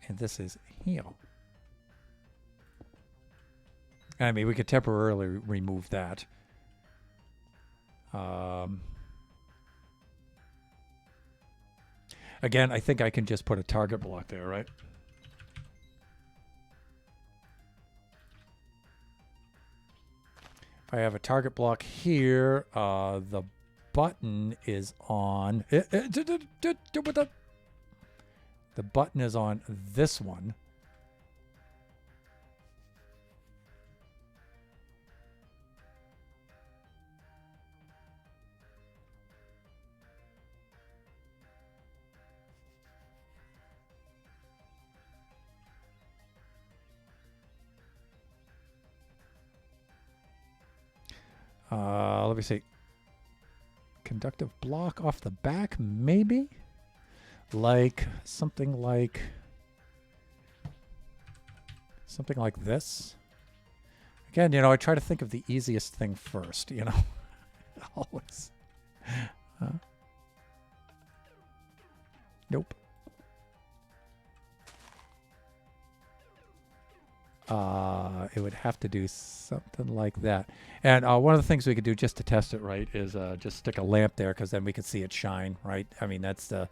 and this is here. I mean, we could temporarily remove that. Again, I think I can just put a target block there, right? If I have a target block here, the button is on... The button is on this one. Let me see. Conductive block off the back, maybe? Like something like this. Again, I try to think of the easiest thing first, Always. Nope. It would have to do something like that. And one of the things we could do just to test it right is just stick a lamp there, because then we can see it shine, right? I mean, that's the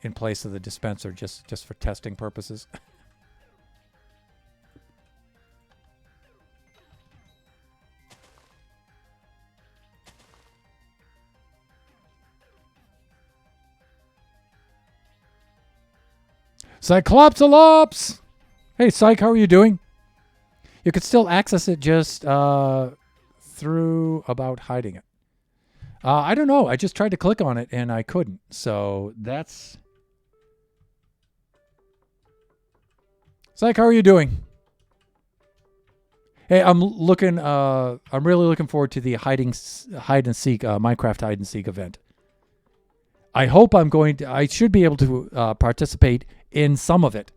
in place of the dispenser, just for testing purposes. Cyclopsalops! Hey, Psych, how are you doing? You could still access it just through about hiding it. I don't know. I just tried to click on it and I couldn't. So that's... Psych, how are you doing? Hey, I'm really looking forward to the hide and seek Minecraft hide and seek event. I hope I should be able to participate in some of it.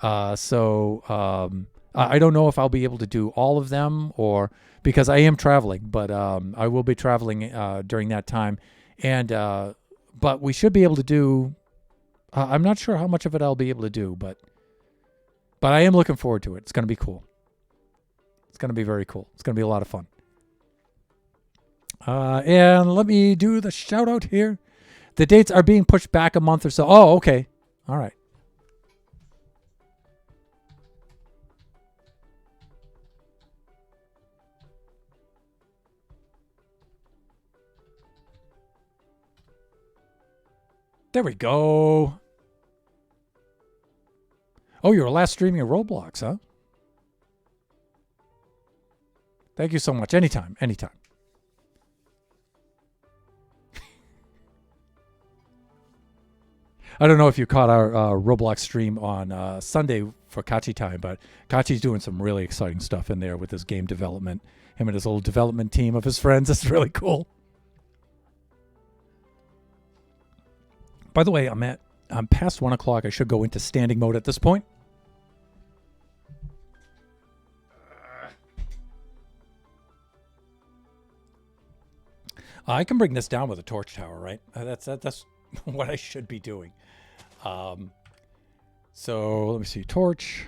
I don't know if I'll be able to do all of them or because I am traveling, but I will be traveling during that time. And but we should be able to do. I'm not sure how much of it I'll be able to do, but I am looking forward to it. It's going to be cool. It's going to be very cool. It's going to be a lot of fun. And let me do the shout out here. The dates are being pushed back a month or so. Oh, okay. All right. There we go. Oh, you were last streaming a Roblox, huh? Thank you so much. Anytime. I don't know if you caught our Roblox stream on Sunday for Kachi time, but Kachi's doing some really exciting stuff in there with his game development. Him and his little development team of his friends. It's really cool. By the way, I'm past 1 o'clock. I should go into standing mode at this point. I can bring this down with a torch tower, right? That's what I should be doing. So let me see, torch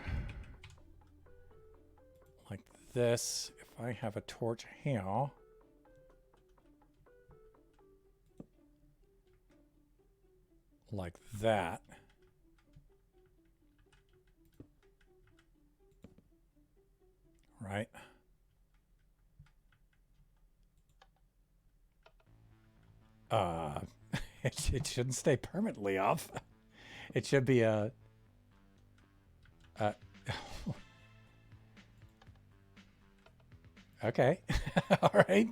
like this. If I have a torch here, like that. Right. It shouldn't stay permanently off. It should be a okay. All right.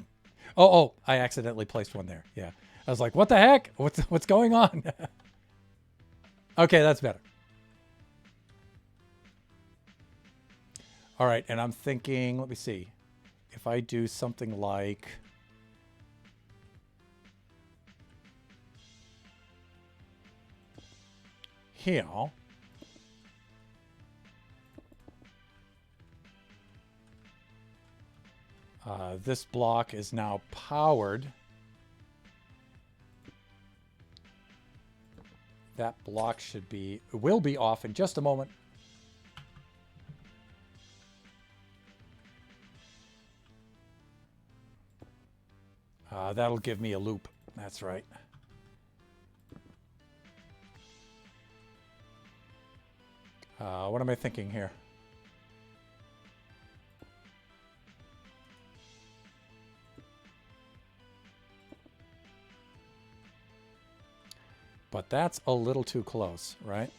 Oh, I accidentally placed one there. Yeah. I was like, what the heck? What's going on? Okay, that's better. All right, and I'm thinking, let me see. If I do something like here, this block is now powered. That block will be off in just a moment. That'll give me a loop. That's right. What am I thinking here? But that's a little too close, right?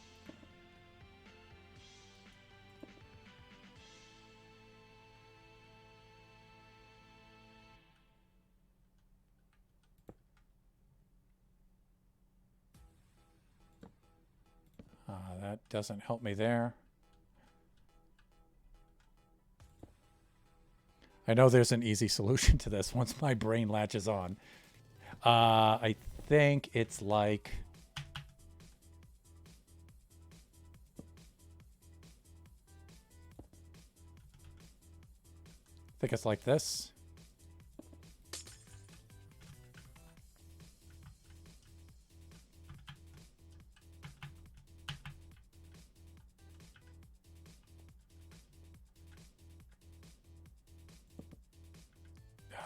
That doesn't help me there. I know there's an easy solution to this once my brain latches on. I think it's like... I think it's like this.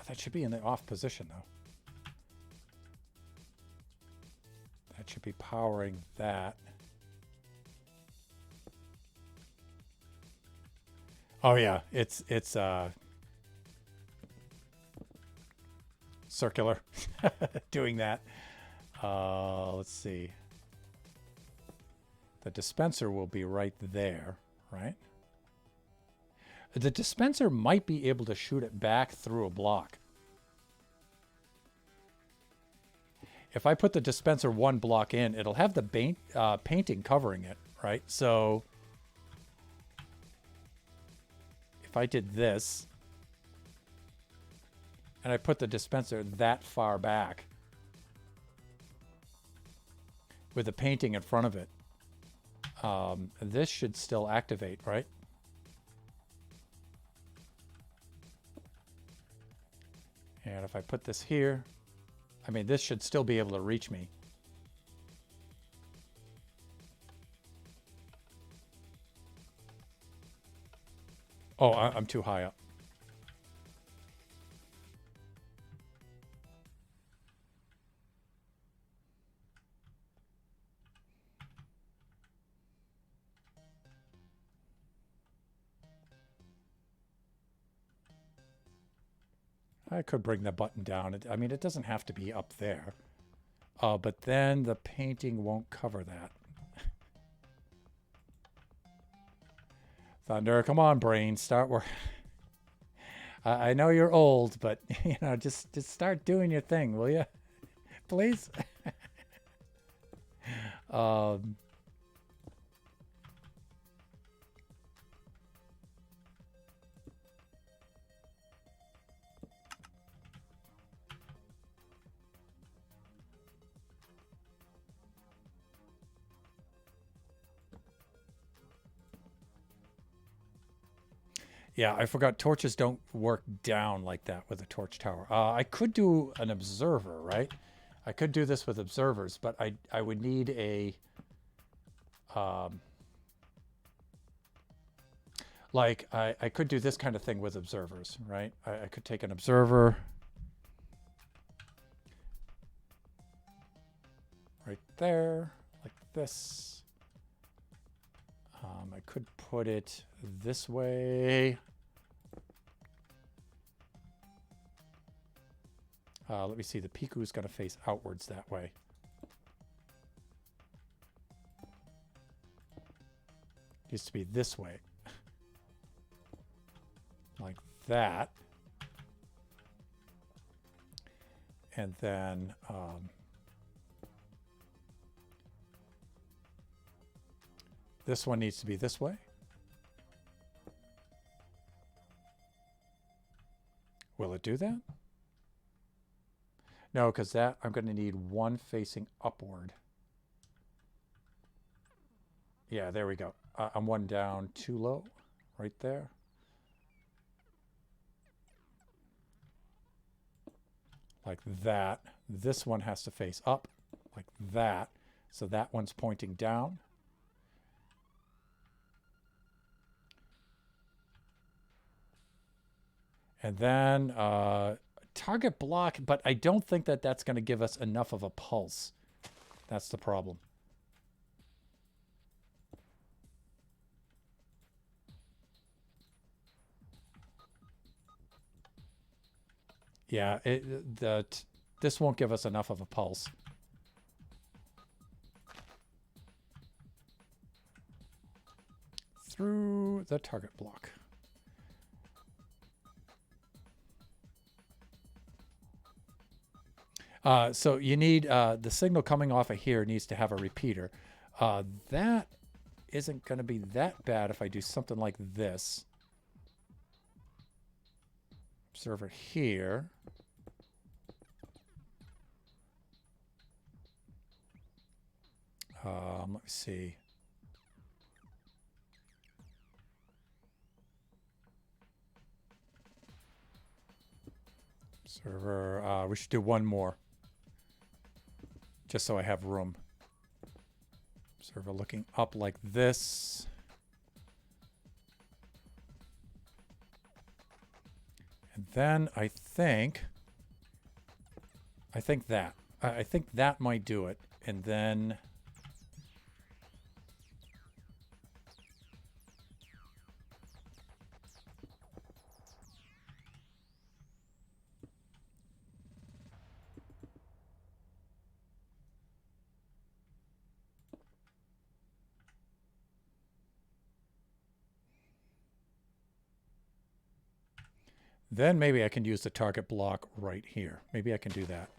That should be in the off position, though. That should be powering that. Oh yeah, it's circular. Doing that. Let's see. The dispenser will be right there, right? The dispenser might be able to shoot it back through a block. If I put the dispenser one block in, it'll have the painting covering it, right? So if I did this and I put the dispenser that far back with the painting in front of it, this should still activate, right? And if I put this here, I mean, this should still be able to reach me. Oh, I'm too high up. I could bring the button down. I mean, it doesn't have to be up there. But then the painting won't cover that. Thunder, come on, brain, start work. I know you're old, but you know, just start doing your thing, will you? Please. Yeah, I forgot torches don't work down like that with a torch tower. I could do an observer, right? I could do this with observers, but I would need a like I could do this kind of thing with observers, right? I could take an observer right there, like this. I could put it this way. Let me see. The Piku is going to face outwards that way. Used to be this way. Like that. And then this one needs to be this way. Will it do that? No, because that I'm going to need one facing upward. Yeah, there we go. I'm one down too low right there. Like that. This one has to face up like that. So that one's pointing down. And then target block, but I don't think that that's going to give us enough of a pulse. That's the problem. Yeah, this won't give us enough of a pulse. Through the target block. So you need the signal coming off of here needs to have a repeater. That isn't going to be that bad if I do something like this. Observer here. Let me see. Observer, we should do one more. Just so I have room. Observer looking up like this. And then I think that. I think that might do it. And then maybe I can use the target block right here. Maybe I can do that.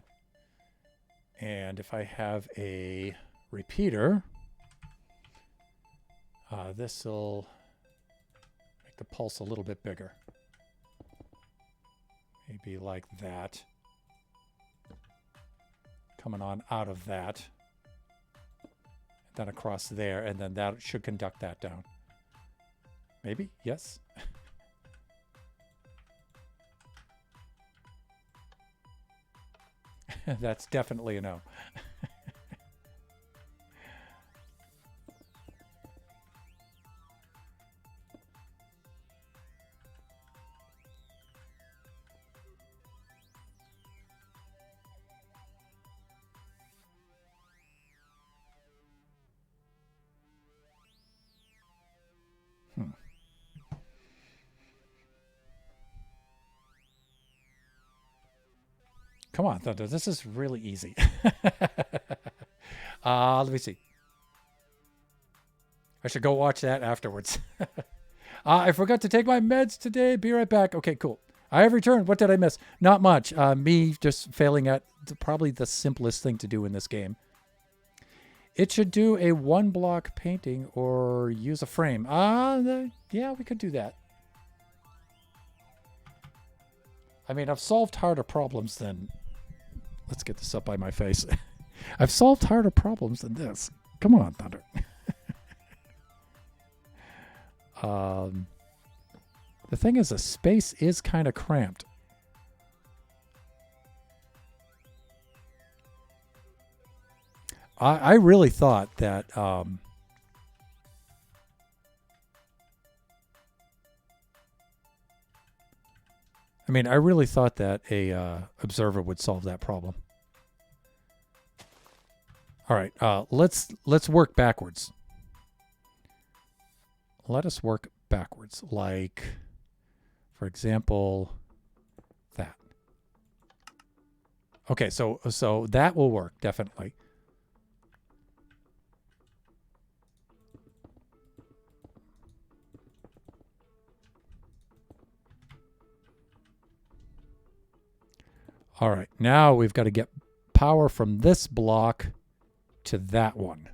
And if I have a repeater, this'll make the pulse a little bit bigger. Maybe like that. Coming on out of that. Then across there, and then that should conduct that down. Maybe? Yes? That's definitely a no. Come on, Thunder. This is really easy. Let me see. I should go watch that afterwards. I forgot to take my meds today. Be right back. Okay, cool. I have returned. What did I miss? Not much. Me just failing at probably the simplest thing to do in this game. It should do a 1-block painting or use a frame. Yeah, we could do that. I mean, I've solved harder problems than... Let's get this up by my face. I've solved harder problems than this. Come on, Thunder. The thing is, the space is kind of cramped. I really thought that... I mean, I really thought that a observer would solve that problem. All right, let's work backwards. Let us work backwards. Like, for example, that. Okay, so that will work definitely. All right, now we've got to get power from this block to that one.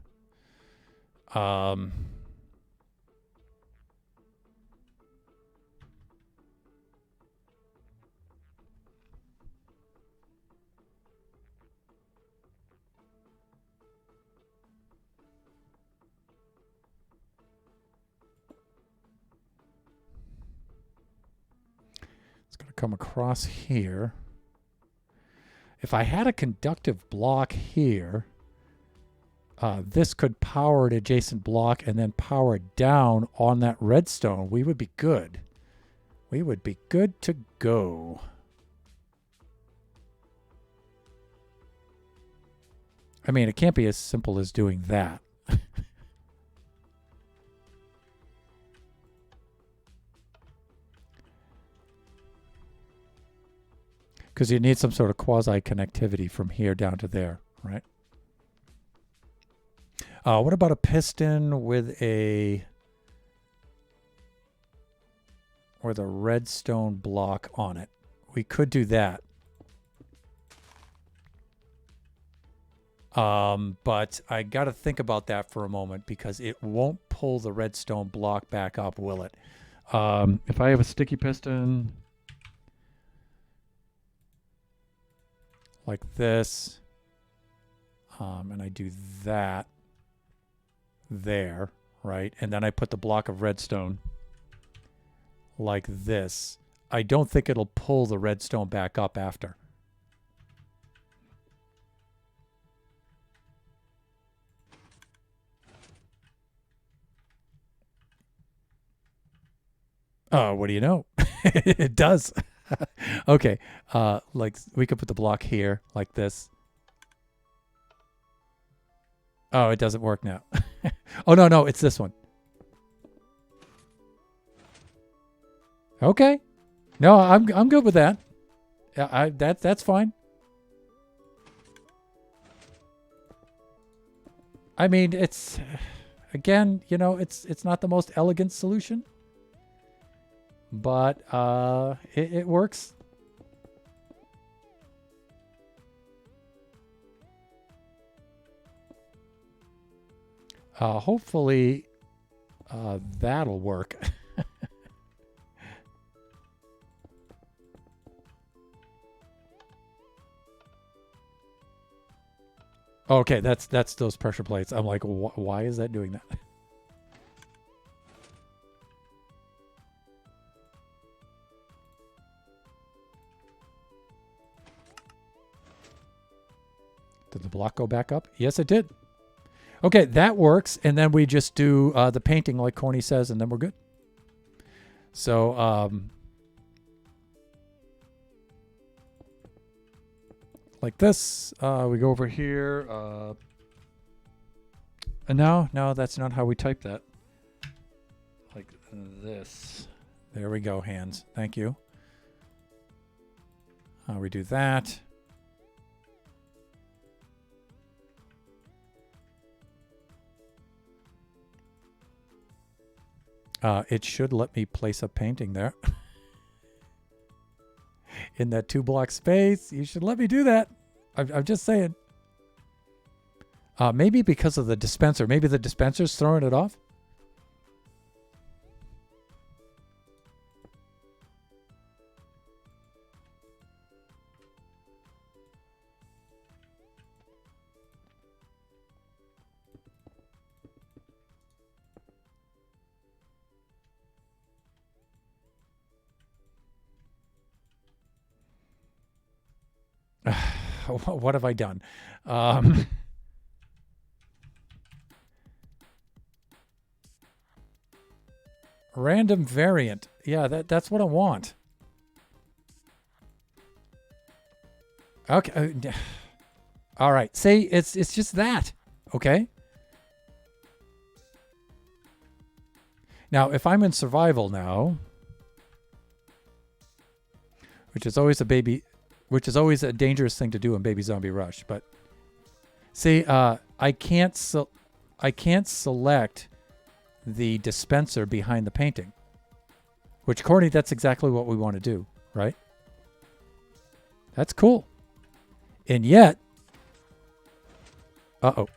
It's going to come across here. If I had a conductive block here, this could power an adjacent block and then power down on that redstone. We would be good. We would be good to go. I mean, it can't be as simple as doing that. Because you need some sort of quasi-connectivity from here down to there, right? What about a piston with a redstone block on it? We could do that. But I got to think about that for a moment because it won't pull the redstone block back up, will it? If I have a sticky piston... like this, and I do that there, right? And then I put the block of redstone like this. I don't think it'll pull the redstone back up after. Oh, what do you know? It does. Okay, like we could put the block here like this. Oh, it doesn't work now. Oh no, it's this one. Okay, no, I'm good with that. Yeah, that's fine. I mean, it's again, you know, it's not the most elegant solution. But it works. Hopefully that'll work. Okay, that's those pressure plates. I'm like, why is that doing that? Did the block go back up? Yes, it did. Okay, that works. And then we just do the painting like Corny says, and then we're good. So, like this, we go over here. No, that's not how we type that. Like this. There we go, hands. Thank you. We do that. It should let me place a painting there. In that 2-block space. You should let me do that. I'm just saying. Maybe because of the dispenser. Maybe the dispenser's throwing it off. What have I done? Random variant. Yeah, that's what I want. Okay. All right. See, it's just that. Okay. Now, if I'm in survival now, which is always a dangerous thing to do in Baby Zombie Rush, but see, I can't select the dispenser behind the painting. Which, Corny, that's exactly what we want to do, right? That's cool. And yet, hold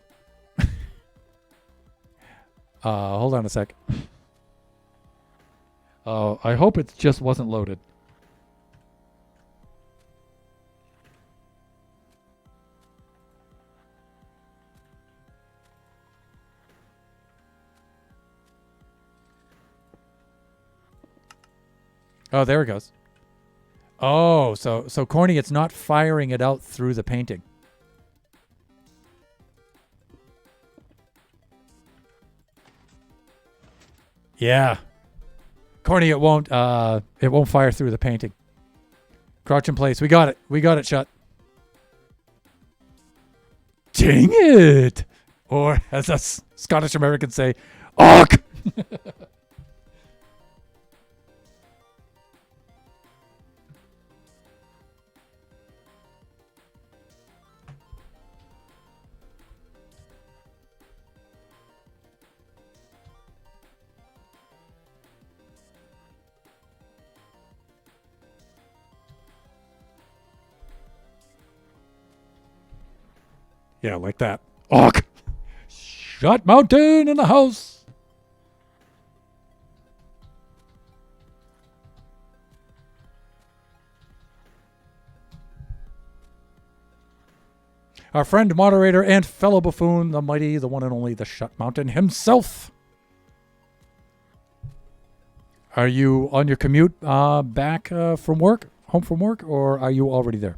on a sec. I hope it just wasn't loaded. Oh, there it goes. Oh, so Corny, it's not firing it out through the painting. Yeah. Corny, it won't fire through the painting. Crouch in place. We got it. We got it shut. Dang it. Or as us Scottish Americans say, "Och." Yeah, like that. Och. Shut Mountain in the house. Our friend, moderator, and fellow buffoon, the mighty, the one and only, the Shut Mountain himself. Are you on your commute back from work, home from work, or are you already there?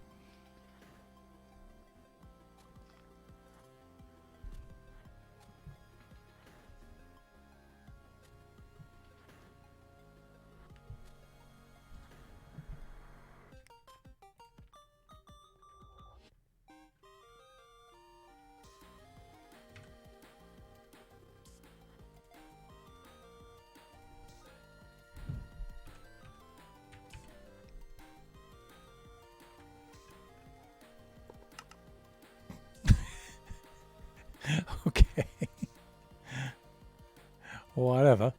Okay. Whatever.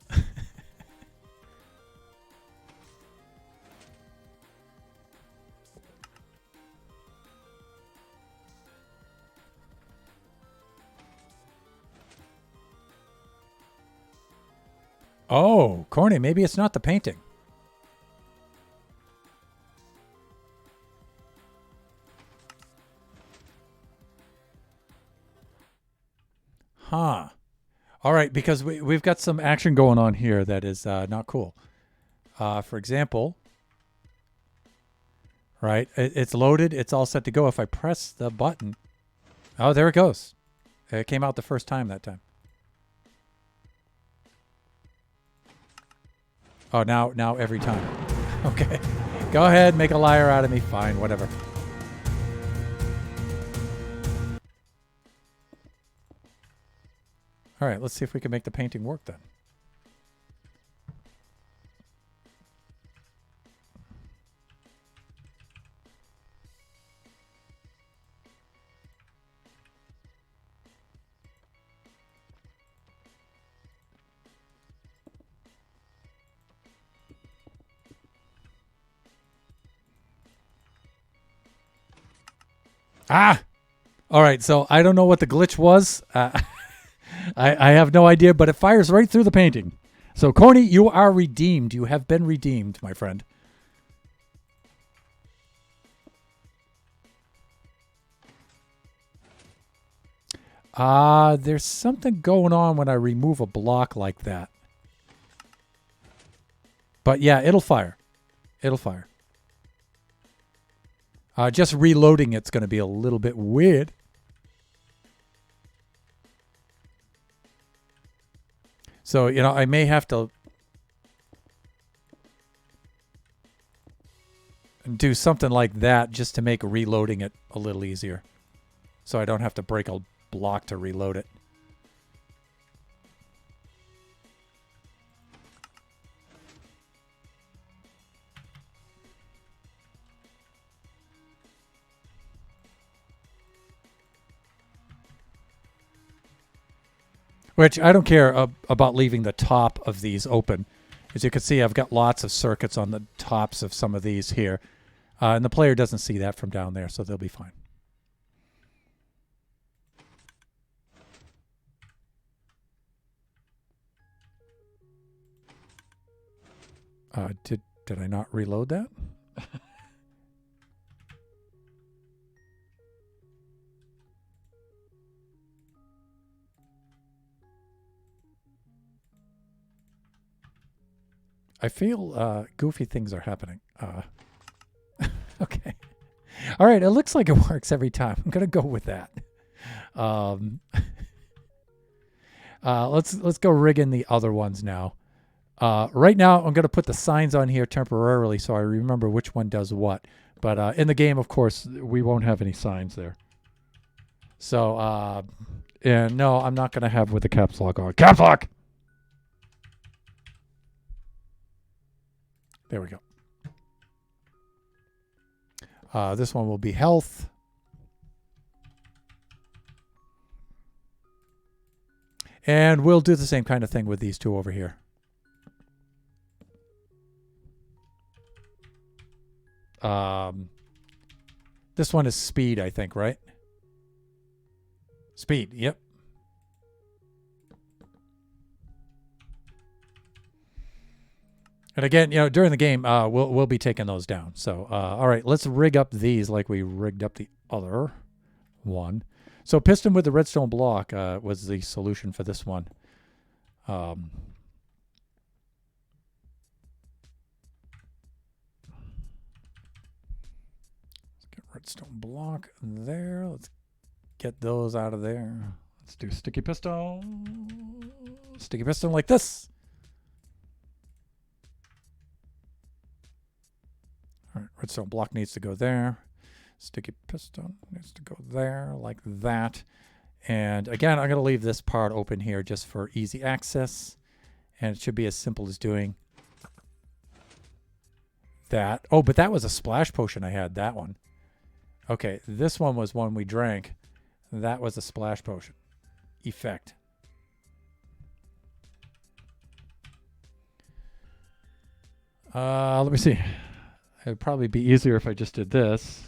Oh, Corny, maybe it's not the painting. Huh. All right, because we've got some action going on here that is not cool. For example, right, it's loaded. It's all set to go. If I press the button, oh, there it goes. It came out the first time that time. Oh, now every time. Okay. Go ahead, make a liar out of me. Fine, whatever. All right, let's see if we can make the painting work then. Ah! All right, so I don't know what the glitch was. I have no idea, but it fires right through the painting. So, Corny, you are redeemed. You have been redeemed, my friend. There's something going on when I remove a block like that. But yeah, it'll fire. It'll fire. Just reloading it's going to be a little bit weird. So, I may have to do something like that just to make reloading it a little easier. So I don't have to break a block to reload it. Which I don't care about leaving the top of these open. As you can see, I've got lots of circuits on the tops of some of these here. And the player doesn't see that from down there, so they'll be fine. Did I not reload that? I feel goofy things are happening. Okay. All right. It looks like it works every time. I'm gonna go with that. Let's go rig in the other ones now. Right now, I'm gonna put the signs on here temporarily so I remember which one does what. But in the game, of course, we won't have any signs there. So, and no, I'm not gonna have with the caps lock on. Caps lock. There we go. This one will be health. And we'll do the same kind of thing with these two over here. This one is speed, I think, right? Speed, yep. And again, during the game, we'll be taking those down. So, all right, let's rig up these like we rigged up the other one. So, piston with the redstone block was the solution for this one. Let's get redstone block there. Let's get those out of there. Let's do sticky piston. Sticky piston like this. All right, redstone block needs to go there. Sticky piston needs to go there like that. And again, I'm going to leave this part open here just for easy access. And it should be as simple as doing that. Oh, but that was a splash potion I had, that one. Okay, this one was one we drank. That was a splash potion. Effect. Let me see. It'd probably be easier if I just did this.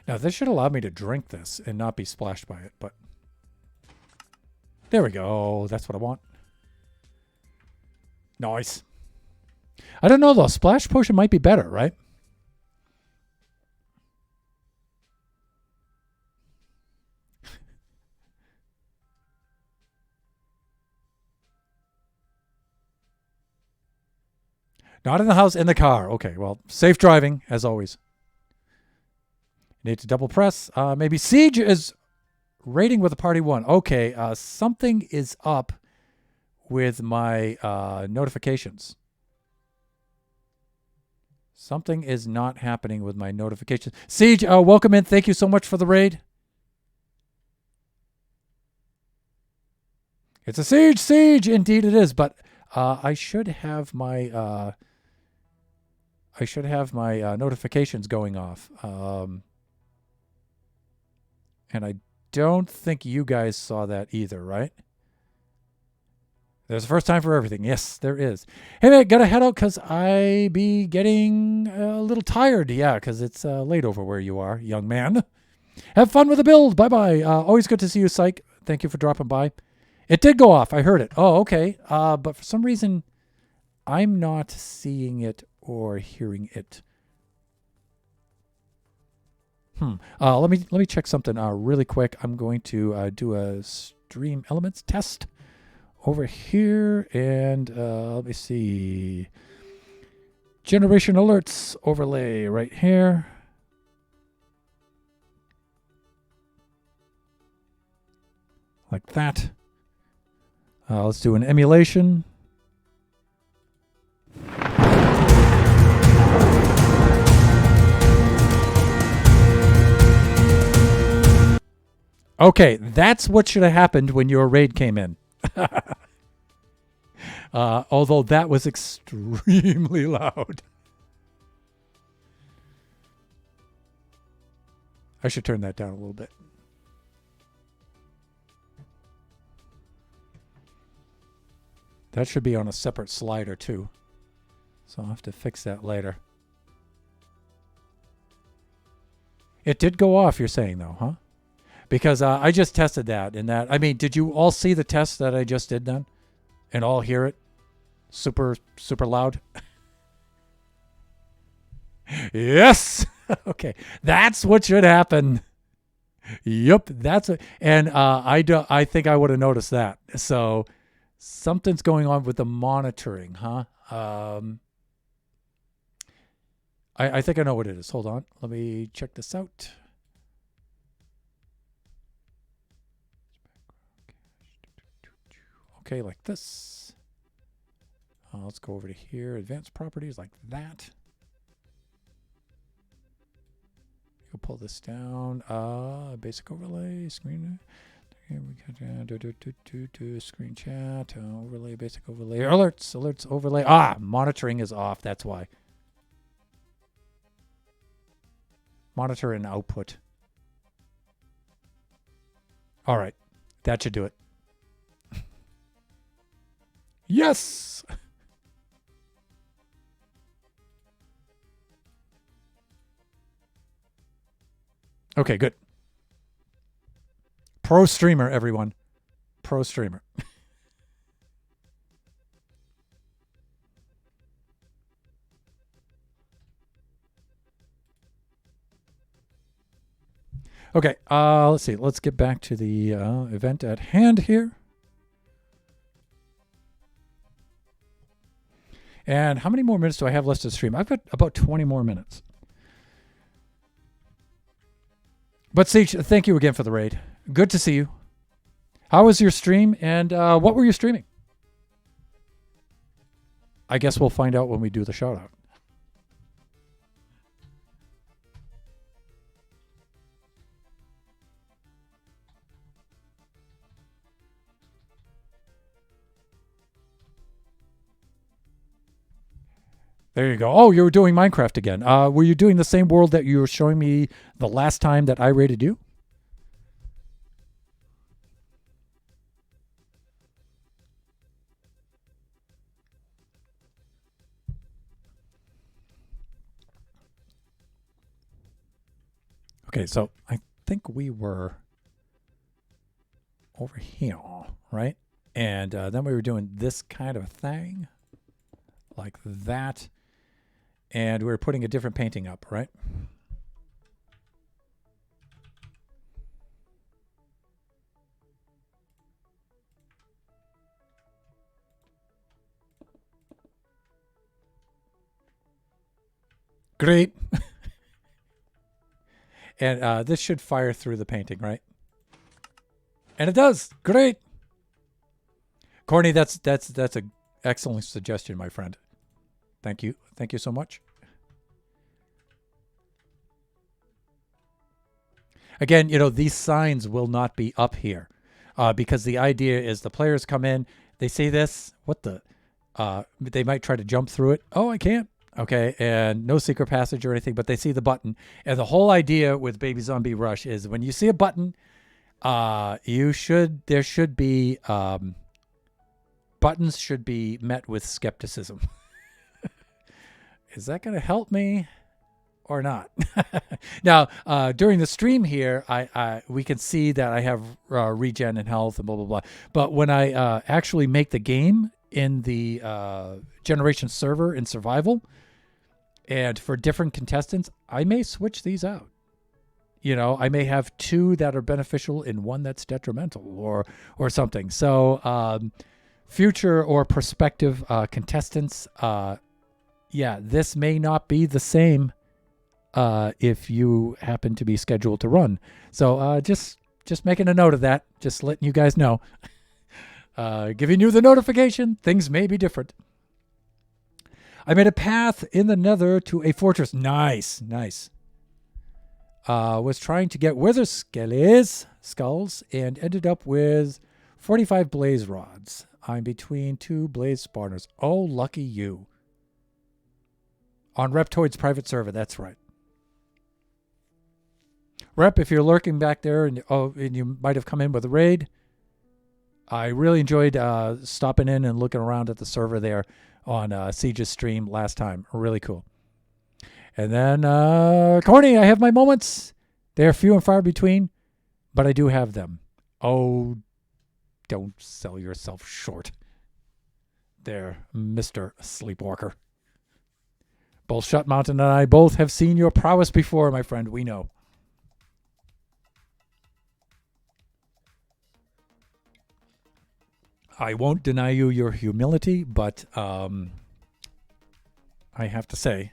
Now, this should allow me to drink this and not be splashed by it, but there we go. That's what I want. Nice. I don't know, though. Splash potion might be better, right? Not in the house, in the car. Okay, well, safe driving, as always. Need to double press. Maybe Siege is raiding with a party 1. Okay, something is up with my notifications. Something is not happening with my notifications. Siege, welcome in. Thank you so much for the raid. It's a siege. Indeed it is. But I should have my notifications going off. And I don't think you guys saw that either, right? There's a first time for everything. Yes, there is. Hey, man, gotta head out because I be getting a little tired. Yeah, because it's late over where you are, young man. Have fun with the build. Bye-bye. Always good to see you, Psych. Thank you for dropping by. It did go off. I heard it. Oh, okay. But for some reason, I'm not seeing it or hearing it. Let me check something really quick. I'm going to do a Stream Elements test over here, and let me see. Generation alerts overlay right here. Like that. Let's do an emulation. Okay, that's what should have happened when your raid came in. Although that was extremely loud. I should turn that down a little bit. That should be on a separate slider too. So I'll have to fix that later. It did go off, you're saying, though, huh? Because I just tested that. I mean, did you all see the test that I just did then? And all hear it? Super, super loud? Yes! Okay. That's what should happen. Yep, that's it. And I think I would have noticed that. So something's going on with the monitoring, huh? I think I know what it is. Hold on. Let me check this out. Okay, like this. Let's go over to here. Advanced properties like that. You'll pull this down. Basic overlay, screen. Here we got screen chat, overlay, basic overlay, alerts, overlay. Monitoring is off. That's why. Monitor and output. All right, that should do it. Yes. Okay, good. Pro streamer, everyone. Pro streamer. Okay, let's see. Let's get back to the event at hand here. And how many more minutes do I have left to stream? I've got about 20 more minutes. But Siege, thank you again for the raid. Good to see you. How was your stream, and what were you streaming? I guess we'll find out when we do the shout out. There you go. Oh, you were doing Minecraft again. Were you doing the same world that you were showing me the last time that I rated you? Okay, so I think we were over here, right? And then we were doing this kind of thing, like that. And we were putting a different painting up, right? Great. And this should fire through the painting, right? And it does. Great. Corny, that's a excellent suggestion, my friend. Thank you. Thank you so much. Again, these signs will not be up here because the idea is the players come in, they see this. What the? They might try to jump through it. Oh, I can't. Okay, and no secret passage or anything, but they see the button. And the whole idea with Baby Zombie Rush is when you see a button, there should be buttons should be met with skepticism. Is that going to help me or not? Now, during the stream here, we can see that I have regen and health and blah blah blah. But when I actually make the game in the generation server in survival, and for different contestants, I may switch these out. I may have two that are beneficial and one that's detrimental or something. So future or prospective contestants, this may not be the same if you happen to be scheduled to run. So just making a note of that, just letting you guys know. Giving you the notification, things may be different. I made a path in the nether to a fortress. Nice. Was trying to get wither skulls and ended up with 45 blaze rods. I'm between two blaze spawners. Oh, lucky you. On Reptoid's private server, that's right. Rep, if you're lurking back there and you might have come in with a raid, I really enjoyed stopping in and looking around at the server there on Siege's stream last time. Really cool. And then, Corny, I have my moments. They are few and far between, but I do have them. Oh, don't sell yourself short there, Mr. Sleepwalker. Both Shut Mountain and I both have seen your prowess before, my friend. We know. I won't deny you your humility, but I have to say,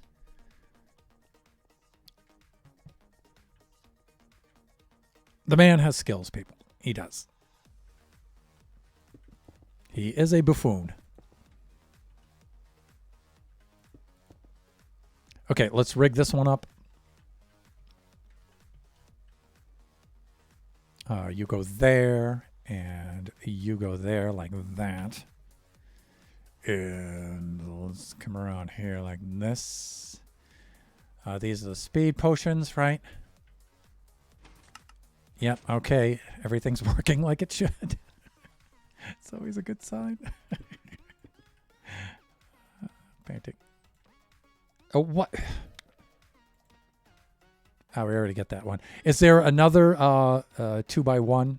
the man has skills, people. He does. He is a buffoon. Okay, let's rig this one up. You go there, and you go there like that. And let's come around here like this. These are the speed potions, right? Yep, okay. Everything's working like it should. It's always a good sign. Painting. Oh, what? Oh, we already get that one. Is there another 2x1?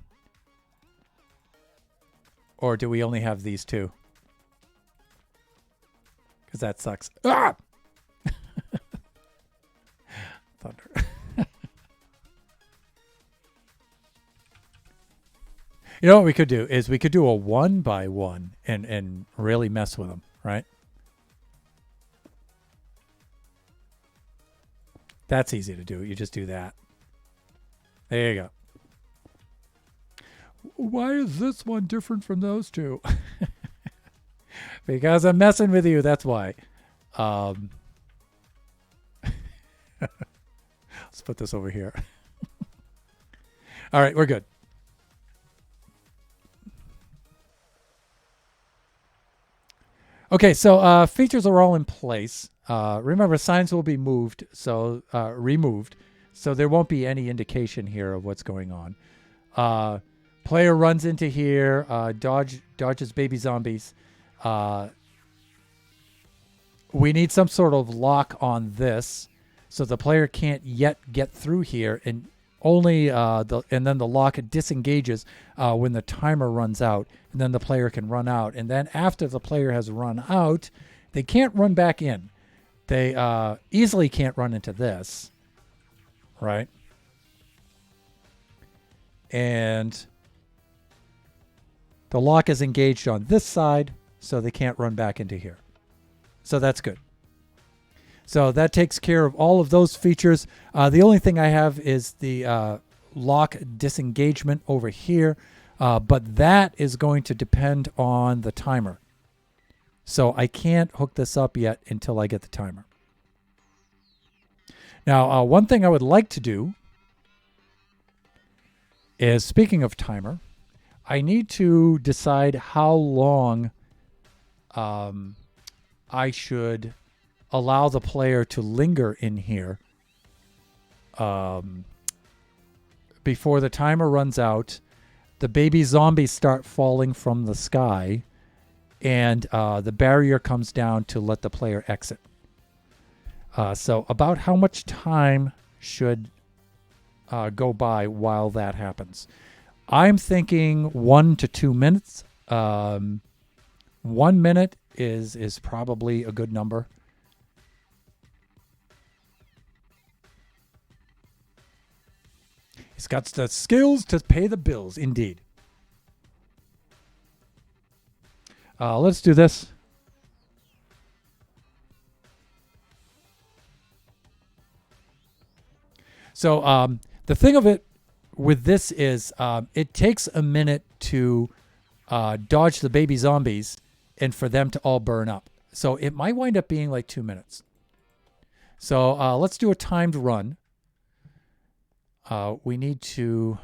Or do we only have these two? Because that sucks. Ah! Thunder. You know what we could do is we could do a 1x1 and really mess with them, right? That's easy to do. You just do that. There you go. Why is this one different from those two? Because I'm messing with you. That's why. Let's put this over here. All right, we're good. Okay, so features are all in place. Remember, signs will be removed, so there won't be any indication here of what's going on. Player runs into here, dodges baby zombies. We need some sort of lock on this. So the player can't yet get through here, and only and then the lock disengages when the timer runs out, and then the player can run out. And then after the player has run out, they can't run back in. They easily can't run into this, right? And the lock is engaged on this side, so they can't run back into here. So that's good. So that takes care of all of those features. The only thing I have is the lock disengagement over here, but that is going to depend on the timer. So I can't hook this up yet until I get the timer. Now, one thing I would like to do is, speaking of timer, I need to decide how long I should allow the player to linger in here before the timer runs out. The baby zombies start falling from the sky, and the barrier comes down to let the player exit. So about how much time should go by while that happens? I'm thinking 1 to 2 minutes. 1 minute is probably a good number. He's got the skills to pay the bills, indeed. Let's do this. So the thing of it with this is it takes a minute to dodge the baby zombies and for them to all burn up. So it might wind up being like 2 minutes. So let's do a timed run. We need to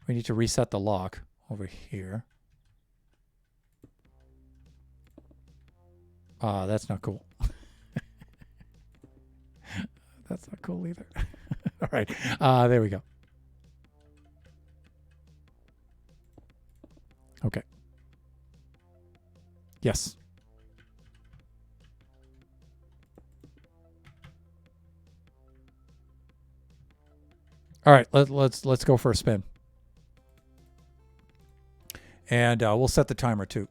reset the lock over here. That's not cool. That's not cool either. All right. There we go. Okay. Yes. All right. Let's go for a spin. And we'll set the timer too.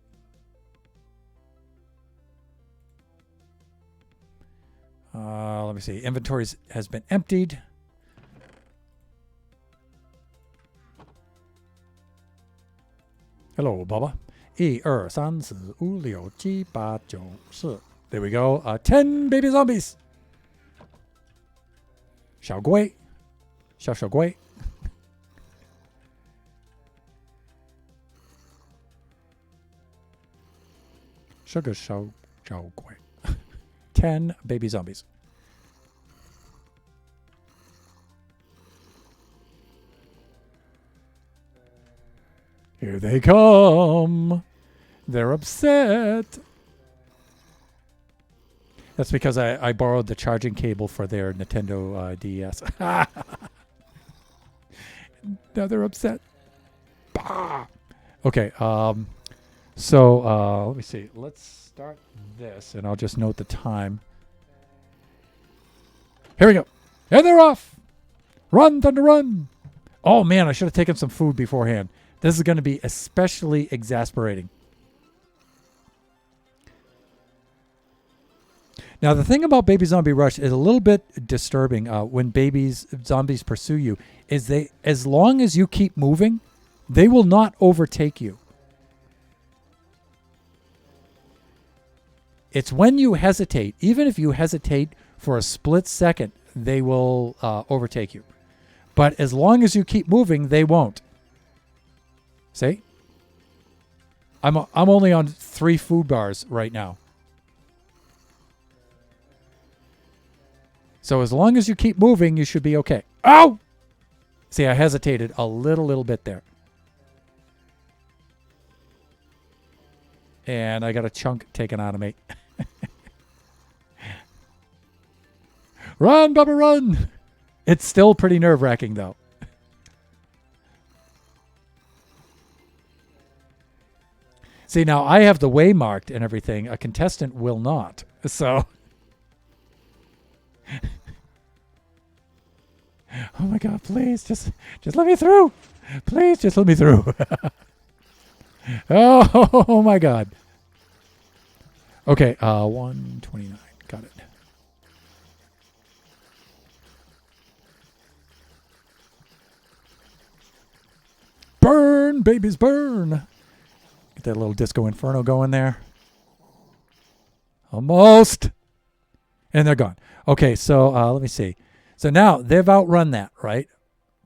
Let me see. Inventory has been emptied. Hello, Bubba. 1, 2, 3, 4, 5, 6, 7, 8, 9, 10. There we go. 10 baby zombies. 小龟，小龟。是个小龟。10 baby zombies. Here they come. They're upset. That's because I borrowed the charging cable for their Nintendo DS. Now they're upset. Bah! Okay, so let me see. Let's start this, and I'll just note the time. Here we go. And they're off. Run, Thunder, run. Oh, man, I should have taken some food beforehand. This is going to be especially exasperating. Now, the thing about Baby Zombie Rush is a little bit disturbing when zombies pursue you, is as long as you keep moving, they will not overtake you. It's when you hesitate, even if you hesitate for a split second, they will overtake you. But as long as you keep moving, they won't. See? I'm only on 3 food bars right now. So as long as you keep moving, you should be okay. Ow! See, I hesitated a little bit there. And I got a chunk taken out of me. Run, Bubba, run! It's still pretty nerve-wracking, though. See, now I have the way marked and everything. A contestant will not. So Oh my God, please, just let me through. Please, just let me through. Oh my God. Okay, 129. Got it. Burn, babies, burn. Get that little Disco Inferno going there. Almost. And they're gone. Okay, so let me see. So now they've outrun that, right?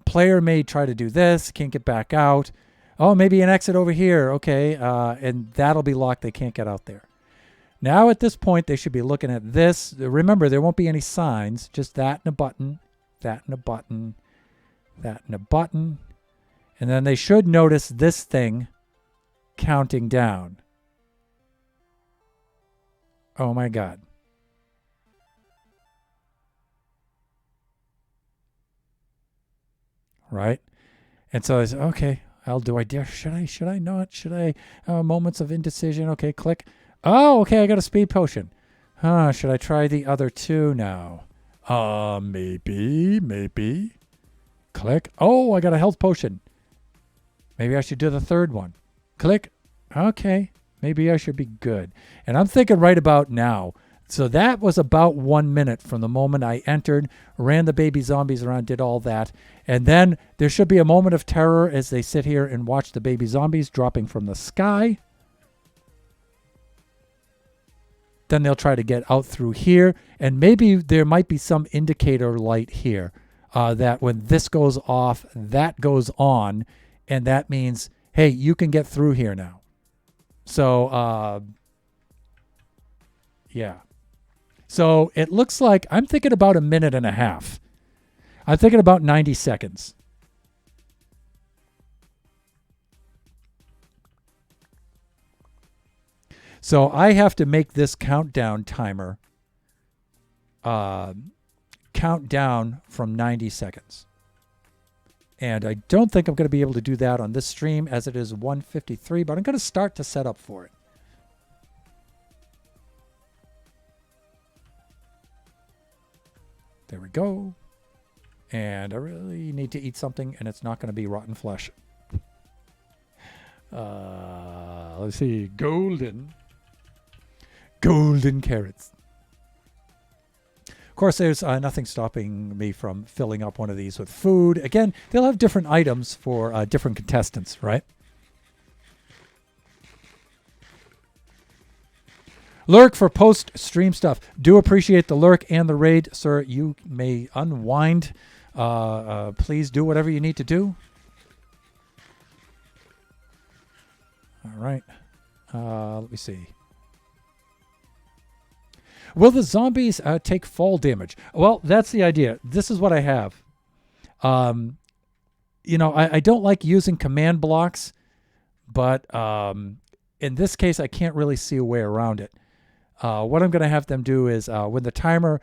Player may try to do this, can't get back out. Oh, maybe an exit over here. Okay, and that'll be locked. They can't get out there. Now at this point, they should be looking at this. Remember, there won't be any signs, just that and a button, that and a button, that and a button. And then they should notice this thing counting down. Oh my God. Right? And so I said, okay, I'll do I dare? Should I not? Should I? Moments of indecision. Okay, click. Oh, okay, I got a speed potion. Should I try the other two now? Maybe. Click. Oh, I got a health potion. Maybe I should do the third one. Click. Okay, maybe I should be good. And I'm thinking right about now. So that was about 1 minute from the moment I entered, ran the baby zombies around, did all that. And then there should be a moment of terror as they sit here and watch the baby zombies dropping from the sky. Then they'll try to get out through here. And maybe there might be some indicator light here that when this goes off, that goes on. And that means, hey, you can get through here now. So, yeah. So it looks like I'm thinking about 1.5 minutes. I'm thinking about 90 seconds. So I have to make this countdown timer count down from 90 seconds. And I don't think I'm going to be able to do that on this stream as it is 1:53, but I'm going to start to set up for it. There we go. And I really need to eat something, and it's not going to be rotten flesh. Let's see. Golden carrots. Of course, there's nothing stopping me from filling up one of these with food. Again, they'll have different items for different contestants, right? Lurk for post-stream stuff. Do appreciate the lurk and the raid, sir. You may unwind. Please do whatever you need to do. All right. Let me see. Will the zombies take fall damage? Well, that's the idea. This is what I have. I don't like using command blocks, but in this case, I can't really see a way around it. What I'm going to have them do is when the timer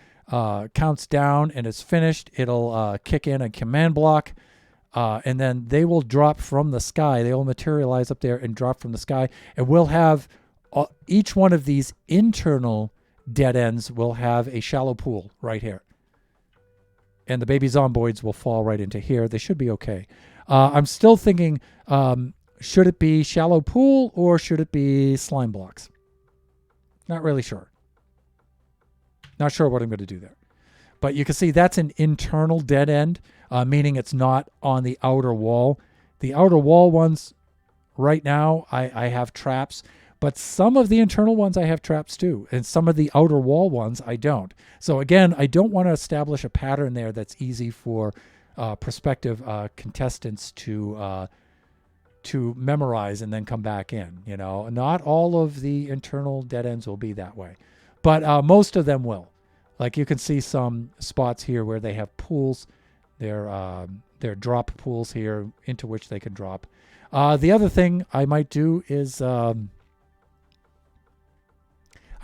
counts down and it's finished, it'll kick in a command block, and then they will drop from the sky. They will materialize up there and drop from the sky, and we'll have each one of these internal dead ends will have a shallow pool right here. And the baby zomboids will fall right into here. They should be okay. I'm still thinking, should it be shallow pool or should it be slime blocks? Not really sure. Not sure what I'm going to do there. But you can see that's an internal dead end, meaning it's not on the outer wall. The outer wall ones, right now, I have traps. But some of the internal ones I have traps too. And some of the outer wall ones I don't. So again, I don't want to establish a pattern there that's easy for prospective contestants to memorize and then come back in. Not all of the internal dead ends will be that way. But most of them will. Like you can see some spots here where they have pools. They're drop pools here into which they can drop. The other thing I might do is...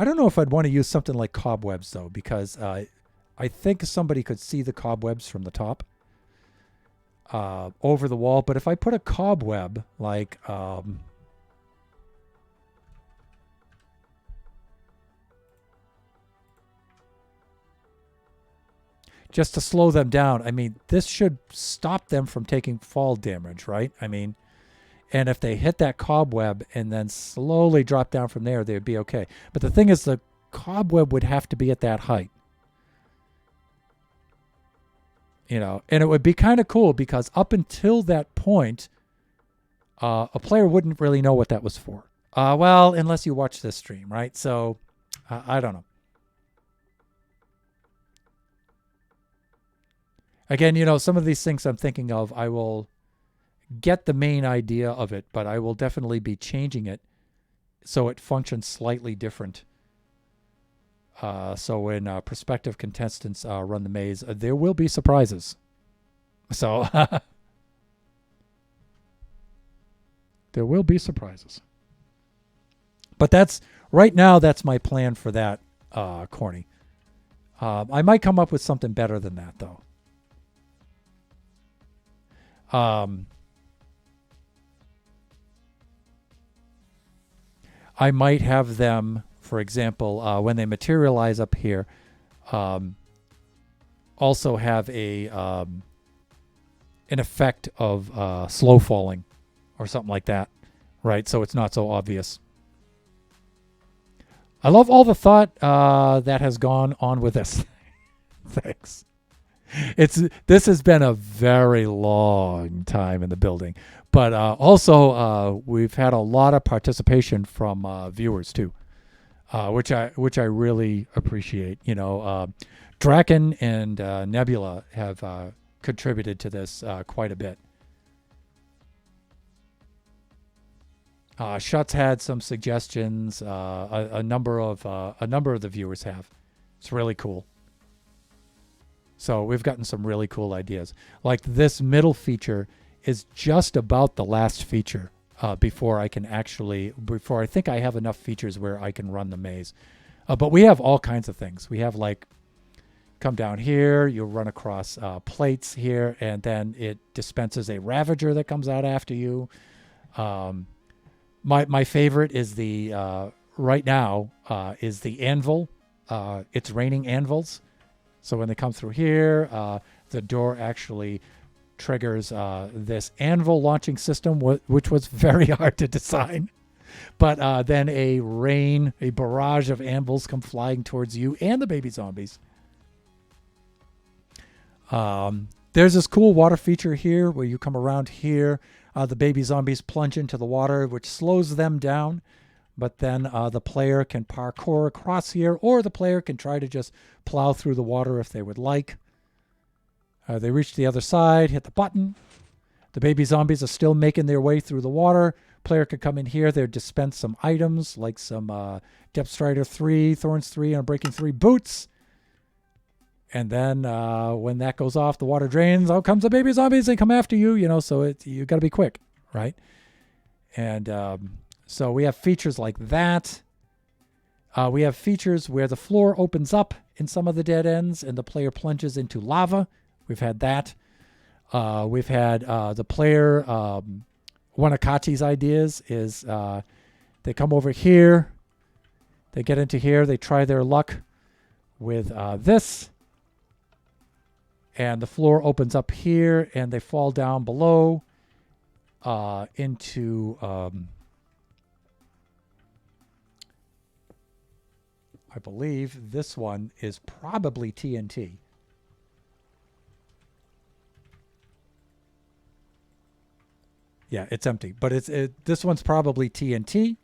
I don't know if I'd want to use something like cobwebs, though, because I think somebody could see the cobwebs from the top over the wall. But if I put a cobweb, like... just to slow them down. I mean, this should stop them from taking fall damage, right? I mean, and if they hit that cobweb and then slowly drop down from there, they'd be okay. But the thing is, the cobweb would have to be at that height. You know, and it would be kind of cool because up until that point, a player wouldn't really know what that was for. Well, unless you watch this stream, right? So, I don't know. Again, you know, some of these things I'm thinking of, I will get the main idea of it, but I will definitely be changing it so it functions slightly different. So when prospective contestants run the maze, there will be surprises. So there will be surprises. But that's right now. That's my plan for that, Corny. I might come up with something better than that, though. I might have them, for example, when they materialize up here, also have a an effect of slow falling or something like that, right? So it's not so obvious. I love all the thought that has gone on with this. Thanks. This has been a very long time in the building, but also we've had a lot of participation from viewers too, which I really appreciate. You know, Draken and Nebula have contributed to this quite a bit. Shuts had some suggestions. A number of the viewers have. It's really cool. So we've gotten some really cool ideas. Like this middle feature is just about the last feature before I think I have enough features where I can run the maze. But we have all kinds of things. We have like, come down here, you'll run across plates here, and then it dispenses a Ravager that comes out after you. My favorite is the, right now, is the anvil. It's raining anvils. So when they come through here, the door actually triggers this anvil launching system, which was very hard to design. But then a barrage of anvils come flying towards you and the baby zombies. There's this cool water feature here where you come around here. The baby zombies plunge into the water, which slows them down. But then the player can parkour across here, or the player can try to just plow through the water if they would like. They reach the other side, hit the button. The baby zombies are still making their way through the water. Player could come in here. They dispense some items like some Depth Strider 3, Thorns 3, and Breaking 3 boots. And then when that goes off, the water drains. Out comes the baby zombies. They come after you, you know, so you got to be quick, right? And so we have features like that. We have features where the floor opens up in some of the dead ends and the player plunges into lava. We've had that. We've had the player, one of Kachi's ideas is they come over here. They get into here. They try their luck with this. And the floor opens up here and they fall down below into... I believe this one is probably TNT. Yeah, it's empty, but this one's probably TNT.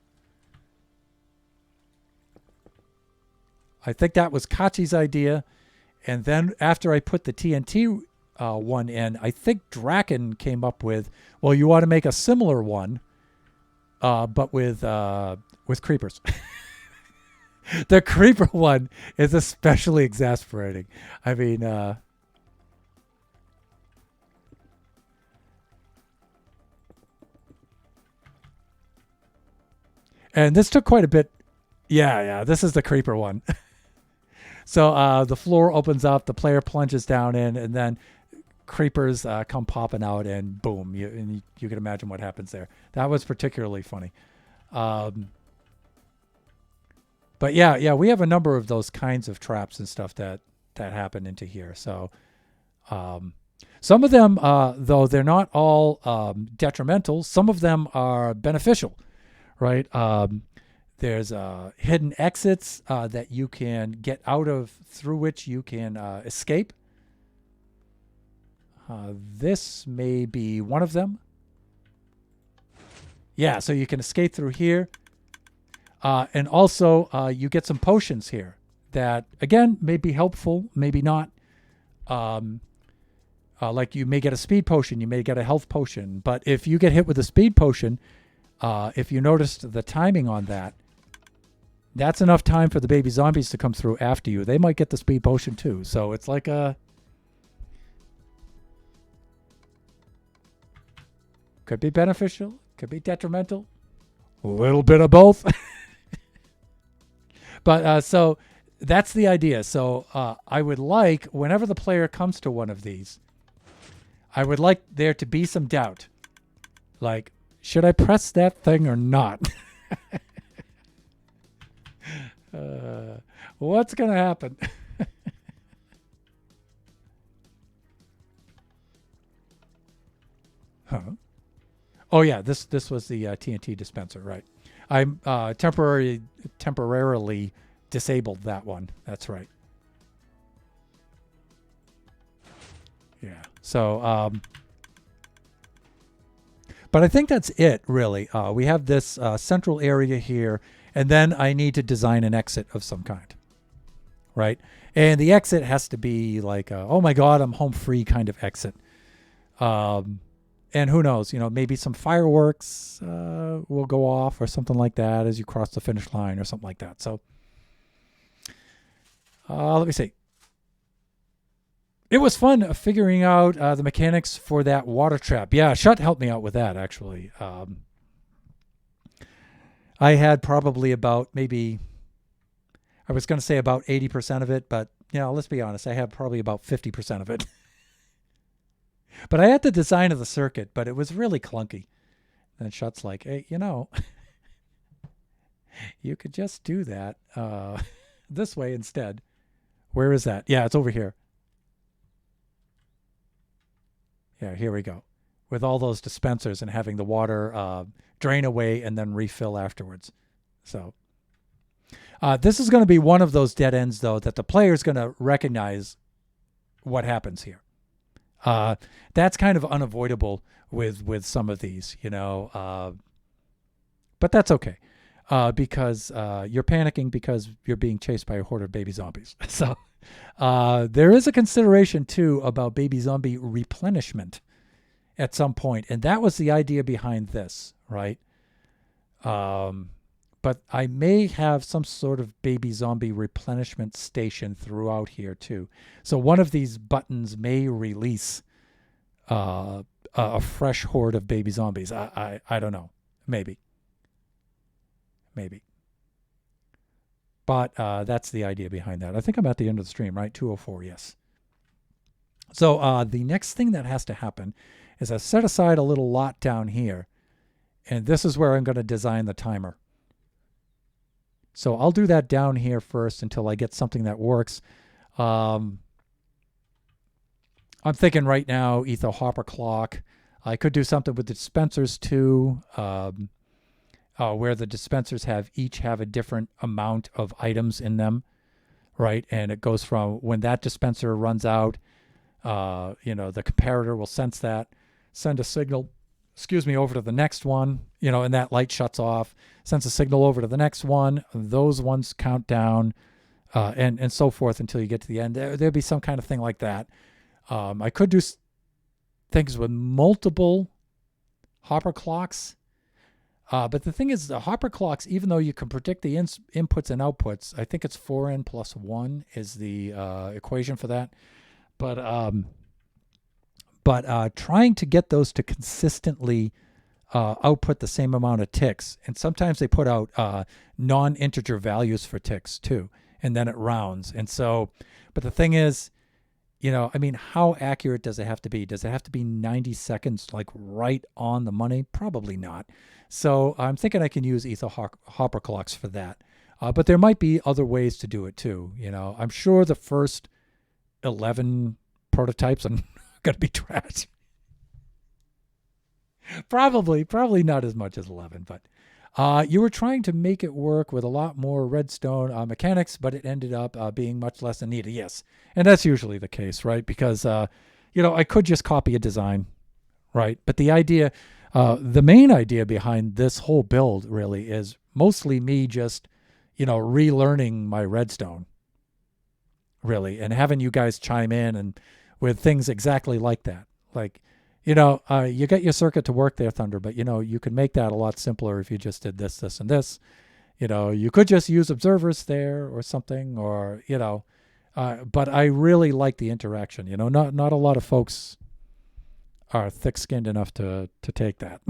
I think that was Kachi's idea. And then after I put the TNT one in, I think Draken came up with, well, you want to make a similar one, but with creepers. The creeper one is especially exasperating. I mean, and this took quite a bit. Yeah, this is the creeper one. So the floor opens up, the player plunges down in, and then creepers come popping out, and boom, you can imagine what happens there. That was particularly funny. But yeah, we have a number of those kinds of traps and stuff that that happen into here. So some of them, though, they're not all detrimental. Some of them are beneficial, right? There's hidden exits that you can get out of, through which you can escape. This may be one of them. Yeah, so you can escape through here. And also, you get some potions here that, again, may be helpful, maybe not. Like you may get a speed potion, you may get a health potion. But if you get hit with a speed potion, if you noticed the timing on that, that's enough time for the baby zombies to come through after you. They might get the speed potion too. So it's like a... Could be beneficial, could be detrimental. A little bit of both. But so that's the idea. So I would like, whenever the player comes to one of these, I would like there to be some doubt. Like, should I press that thing or not? What's going to happen? Huh? Oh yeah, this was the TNT dispenser, right? I'm temporarily disabled that one. That's right. Yeah. So, but I think that's it, really. We have this central area here, and then I need to design an exit of some kind, right? And the exit has to be like, oh my God, I'm home free kind of exit. And who knows, maybe some fireworks will go off or something like that as you cross the finish line or something like that. So let me see. It was fun figuring out the mechanics for that water trap. Yeah, Shut helped me out with that, actually. I had probably about maybe, I was going to say about 80% of it, but, let's be honest, I had probably about 50% of it. But I had the design of the circuit, but it was really clunky. And Shut's like, hey, you could just do that this way instead. Where is that? Yeah, it's over here. Yeah, here we go. With all those dispensers and having the water drain away and then refill afterwards. So this is going to be one of those dead ends, though, that the player is going to recognize what happens here. That's kind of unavoidable with some of these, but that's okay. Because you're panicking because you're being chased by a horde of baby zombies. So there is a consideration, too, about baby zombie replenishment at some point. And that was the idea behind this, right? But I may have some sort of baby zombie replenishment station throughout here, too. So one of these buttons may release a fresh horde of baby zombies. I don't know. Maybe. But that's the idea behind that. I think I'm at the end of the stream, right? 2:04, yes. So the next thing that has to happen is I set aside a little lot down here, and this is where I'm going to design the timer. So I'll do that down here first until I get something that works. I'm thinking right now, Etho Hopper Clock. I could do something with the dispensers too. Where the dispensers each have a different amount of items in them, right? And it goes from when that dispenser runs out, the comparator will sense that, send a signal, over to the next one, and that light shuts off, sends a signal over to the next one. Those ones count down, and so forth until you get to the end. There'll be some kind of thing like that. I could do things with multiple Hopper clocks. But the thing is, the Hopper clocks, even though you can predict the inputs and outputs, I think it's 4n plus 1 is the equation for that. But trying to get those to consistently output the same amount of ticks, and sometimes they put out non-integer values for ticks too, and then it rounds. And so, but the thing is, how accurate does it have to be? Does it have to be 90 seconds, like right on the money? Probably not. So I'm thinking I can use Etho Hopper clocks for that. But there might be other ways to do it too. I'm sure the first 11 prototypes and going to be trash. Probably not as much as 11, but you were trying to make it work with a lot more redstone mechanics, but it ended up being much less than needed. Yes, and that's usually the case, right? Because I could just copy a design, right? But the main idea behind this whole build really is mostly me just, relearning my redstone, really, and having you guys chime in and with things exactly like that, like. You get your circuit to work there, Thunder, but, you could make that a lot simpler if you just did this, this, and this. You could just use observers there or something, or, but I really like the interaction. Not a lot of folks are thick-skinned enough to take that.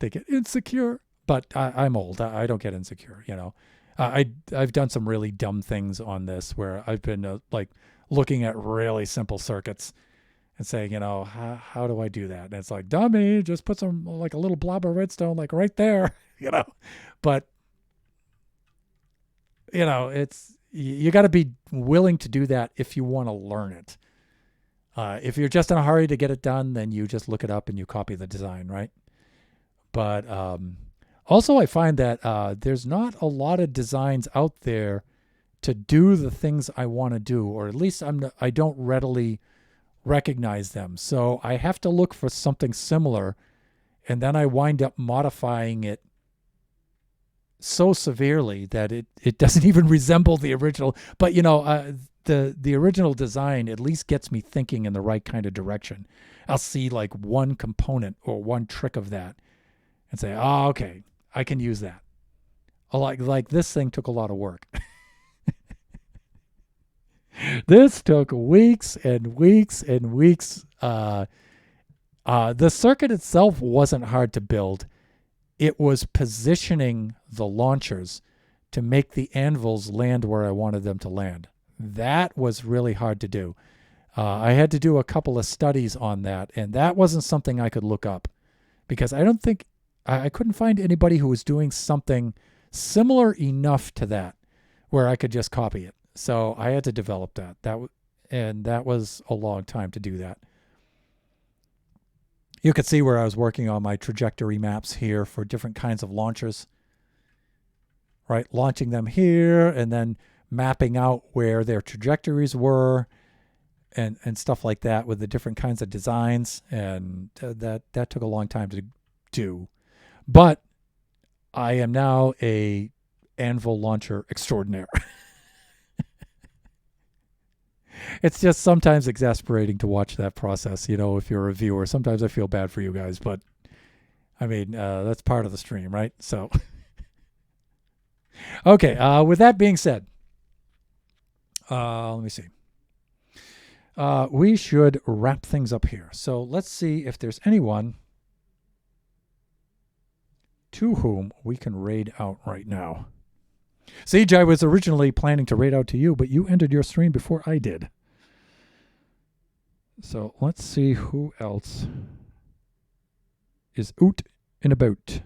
They get insecure, but I'm old. I don't get insecure, I've done some really dumb things on this where I've been, looking at really simple circuits and saying, how do I do that? And it's like, dummy, just put some, a little blob of redstone, right there, But, it's, you got to be willing to do that if you want to learn it. If you're just in a hurry to get it done, then you just look it up and you copy the design, right? But also I find that there's not a lot of designs out there to do the things I want to do, or at least I don't readily recognize them. So I have to look for something similar, and then I wind up modifying it so severely that it doesn't even resemble the original. But the original design at least gets me thinking in the right kind of direction. I'll see one component or one trick of that and say, oh, okay, I can use that. Like this thing took a lot of work. This took weeks and weeks and weeks. The circuit itself wasn't hard to build. It was positioning the launchers to make the anvils land where I wanted them to land. That was really hard to do. I had to do a couple of studies on that, and that wasn't something I could look up because I couldn't find anybody who was doing something similar enough to that where I could just copy it. So I had to develop that. That was a long time to do that. You could see where I was working on my trajectory maps here for different kinds of launchers, right? Launching them here and then mapping out where their trajectories were and stuff like that with the different kinds of designs. And that took a long time to do. But I am now a anvil launcher extraordinaire. It's just sometimes exasperating to watch that process, if you're a viewer. Sometimes I feel bad for you guys, but I mean, that's part of the stream, right? So, okay, with that being said, let me see. We should wrap things up here. So let's see if there's anyone to whom we can raid out right now. Siege, I was originally planning to raid out to you, but you ended your stream before I did. So let's see who else is out and about.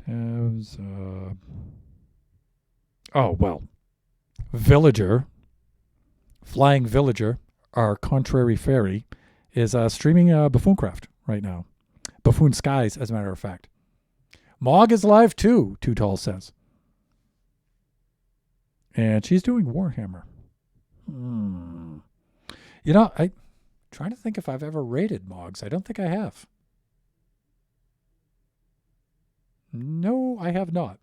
Tabs. Oh, well. Villager, Flying Villager, our contrary fairy, is streaming Buffooncraft right now. Buffoon Skies, as a matter of fact. Mog is live too, Too Tall says. And she's doing Warhammer. I'm trying to think if I've ever raided Mogs. I don't think I have. No, I have not.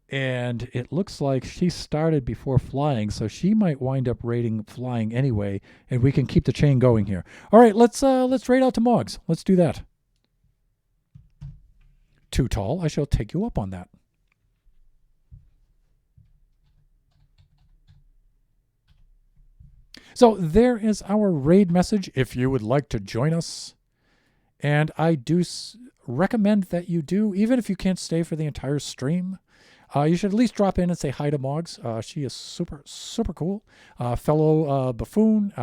And it looks like she started before flying, so she might wind up raiding flying anyway, and we can keep the chain going here. All right, let's raid out to Mogs. Let's do that. Too Tall, I shall take you up on that. So there is our raid message if you would like to join us. And I do recommend that you do, even if you can't stay for the entire stream. You should at least drop in and say hi to Mogs. She is super, super cool. Fellow Buffoon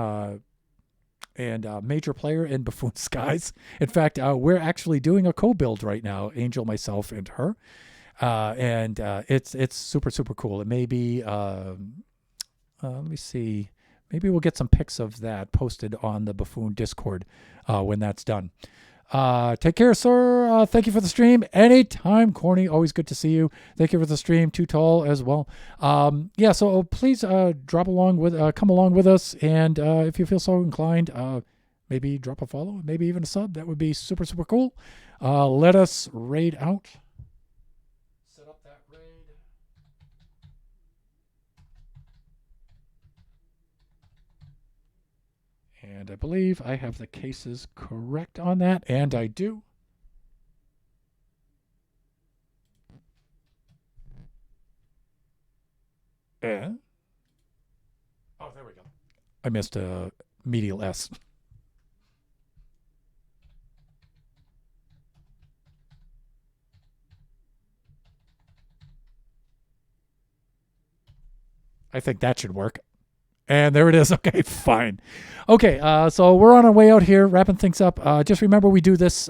and major player in Buffoon Skies. In fact, we're actually doing a co-build right now, Angel, myself, and her. And it's super super cool. It may be let me see. Maybe we'll get some pics of that posted on the Buffoon Discord when that's done. Take care, sir. Thank you for the stream. Anytime, Corny. Always good to see you. Thank you for the stream. Too Tall as well. Yeah, so please come along with us. And if you feel so inclined, maybe drop a follow, maybe even a sub. That would be super, super cool. Let us raid out. Set up that raid. And I believe I have the cases correct on that, and I do. And oh, there we go. I missed a medial S. I think that should work. And there it is. Okay, fine. Okay, so we're on our way out here, wrapping things up. Just remember, we do this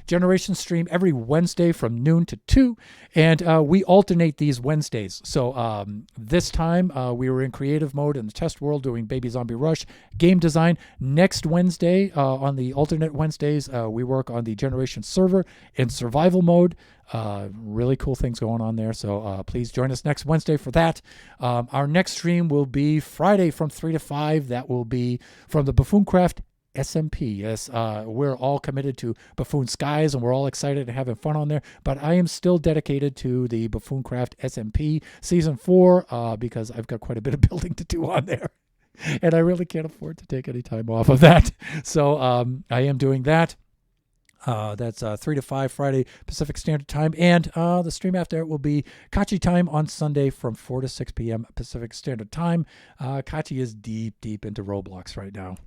Generation stream every Wednesday from noon to 2, and we alternate these Wednesdays. So this time we were in creative mode in the test world doing Baby Zombie Rush game design. Next Wednesday, on the alternate Wednesdays, we work on the Generation server in survival mode. Really cool things going on there. So please join us next Wednesday for that. Our next stream will be Friday from 3 to 5. That will be from the Buffooncraft SMP. Yes, we're all committed to Buffoon Skies, and we're all excited and having fun on there. But I am still dedicated to the Buffooncraft SMP Season 4 because I've got quite a bit of building to do on there. And I really can't afford to take any time off of that. So I am doing that. That's 3 to 5 Friday Pacific Standard Time. And the stream after it will be Kachi time on Sunday from 4 to 6 p.m. Pacific Standard Time. Kachi is deep into Roblox right now.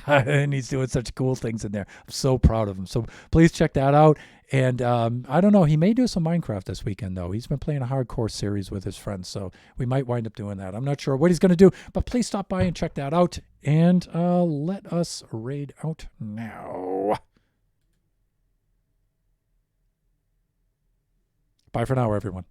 And he's doing such cool things in there. I'm so proud of him. So please check that out. And I don't know, he may do some Minecraft this weekend, though. He's been playing a hardcore series with his friends, so we might wind up doing that. I'm not sure what he's going to do, but please stop by and check that out. And let us raid out now. Bye for now, everyone.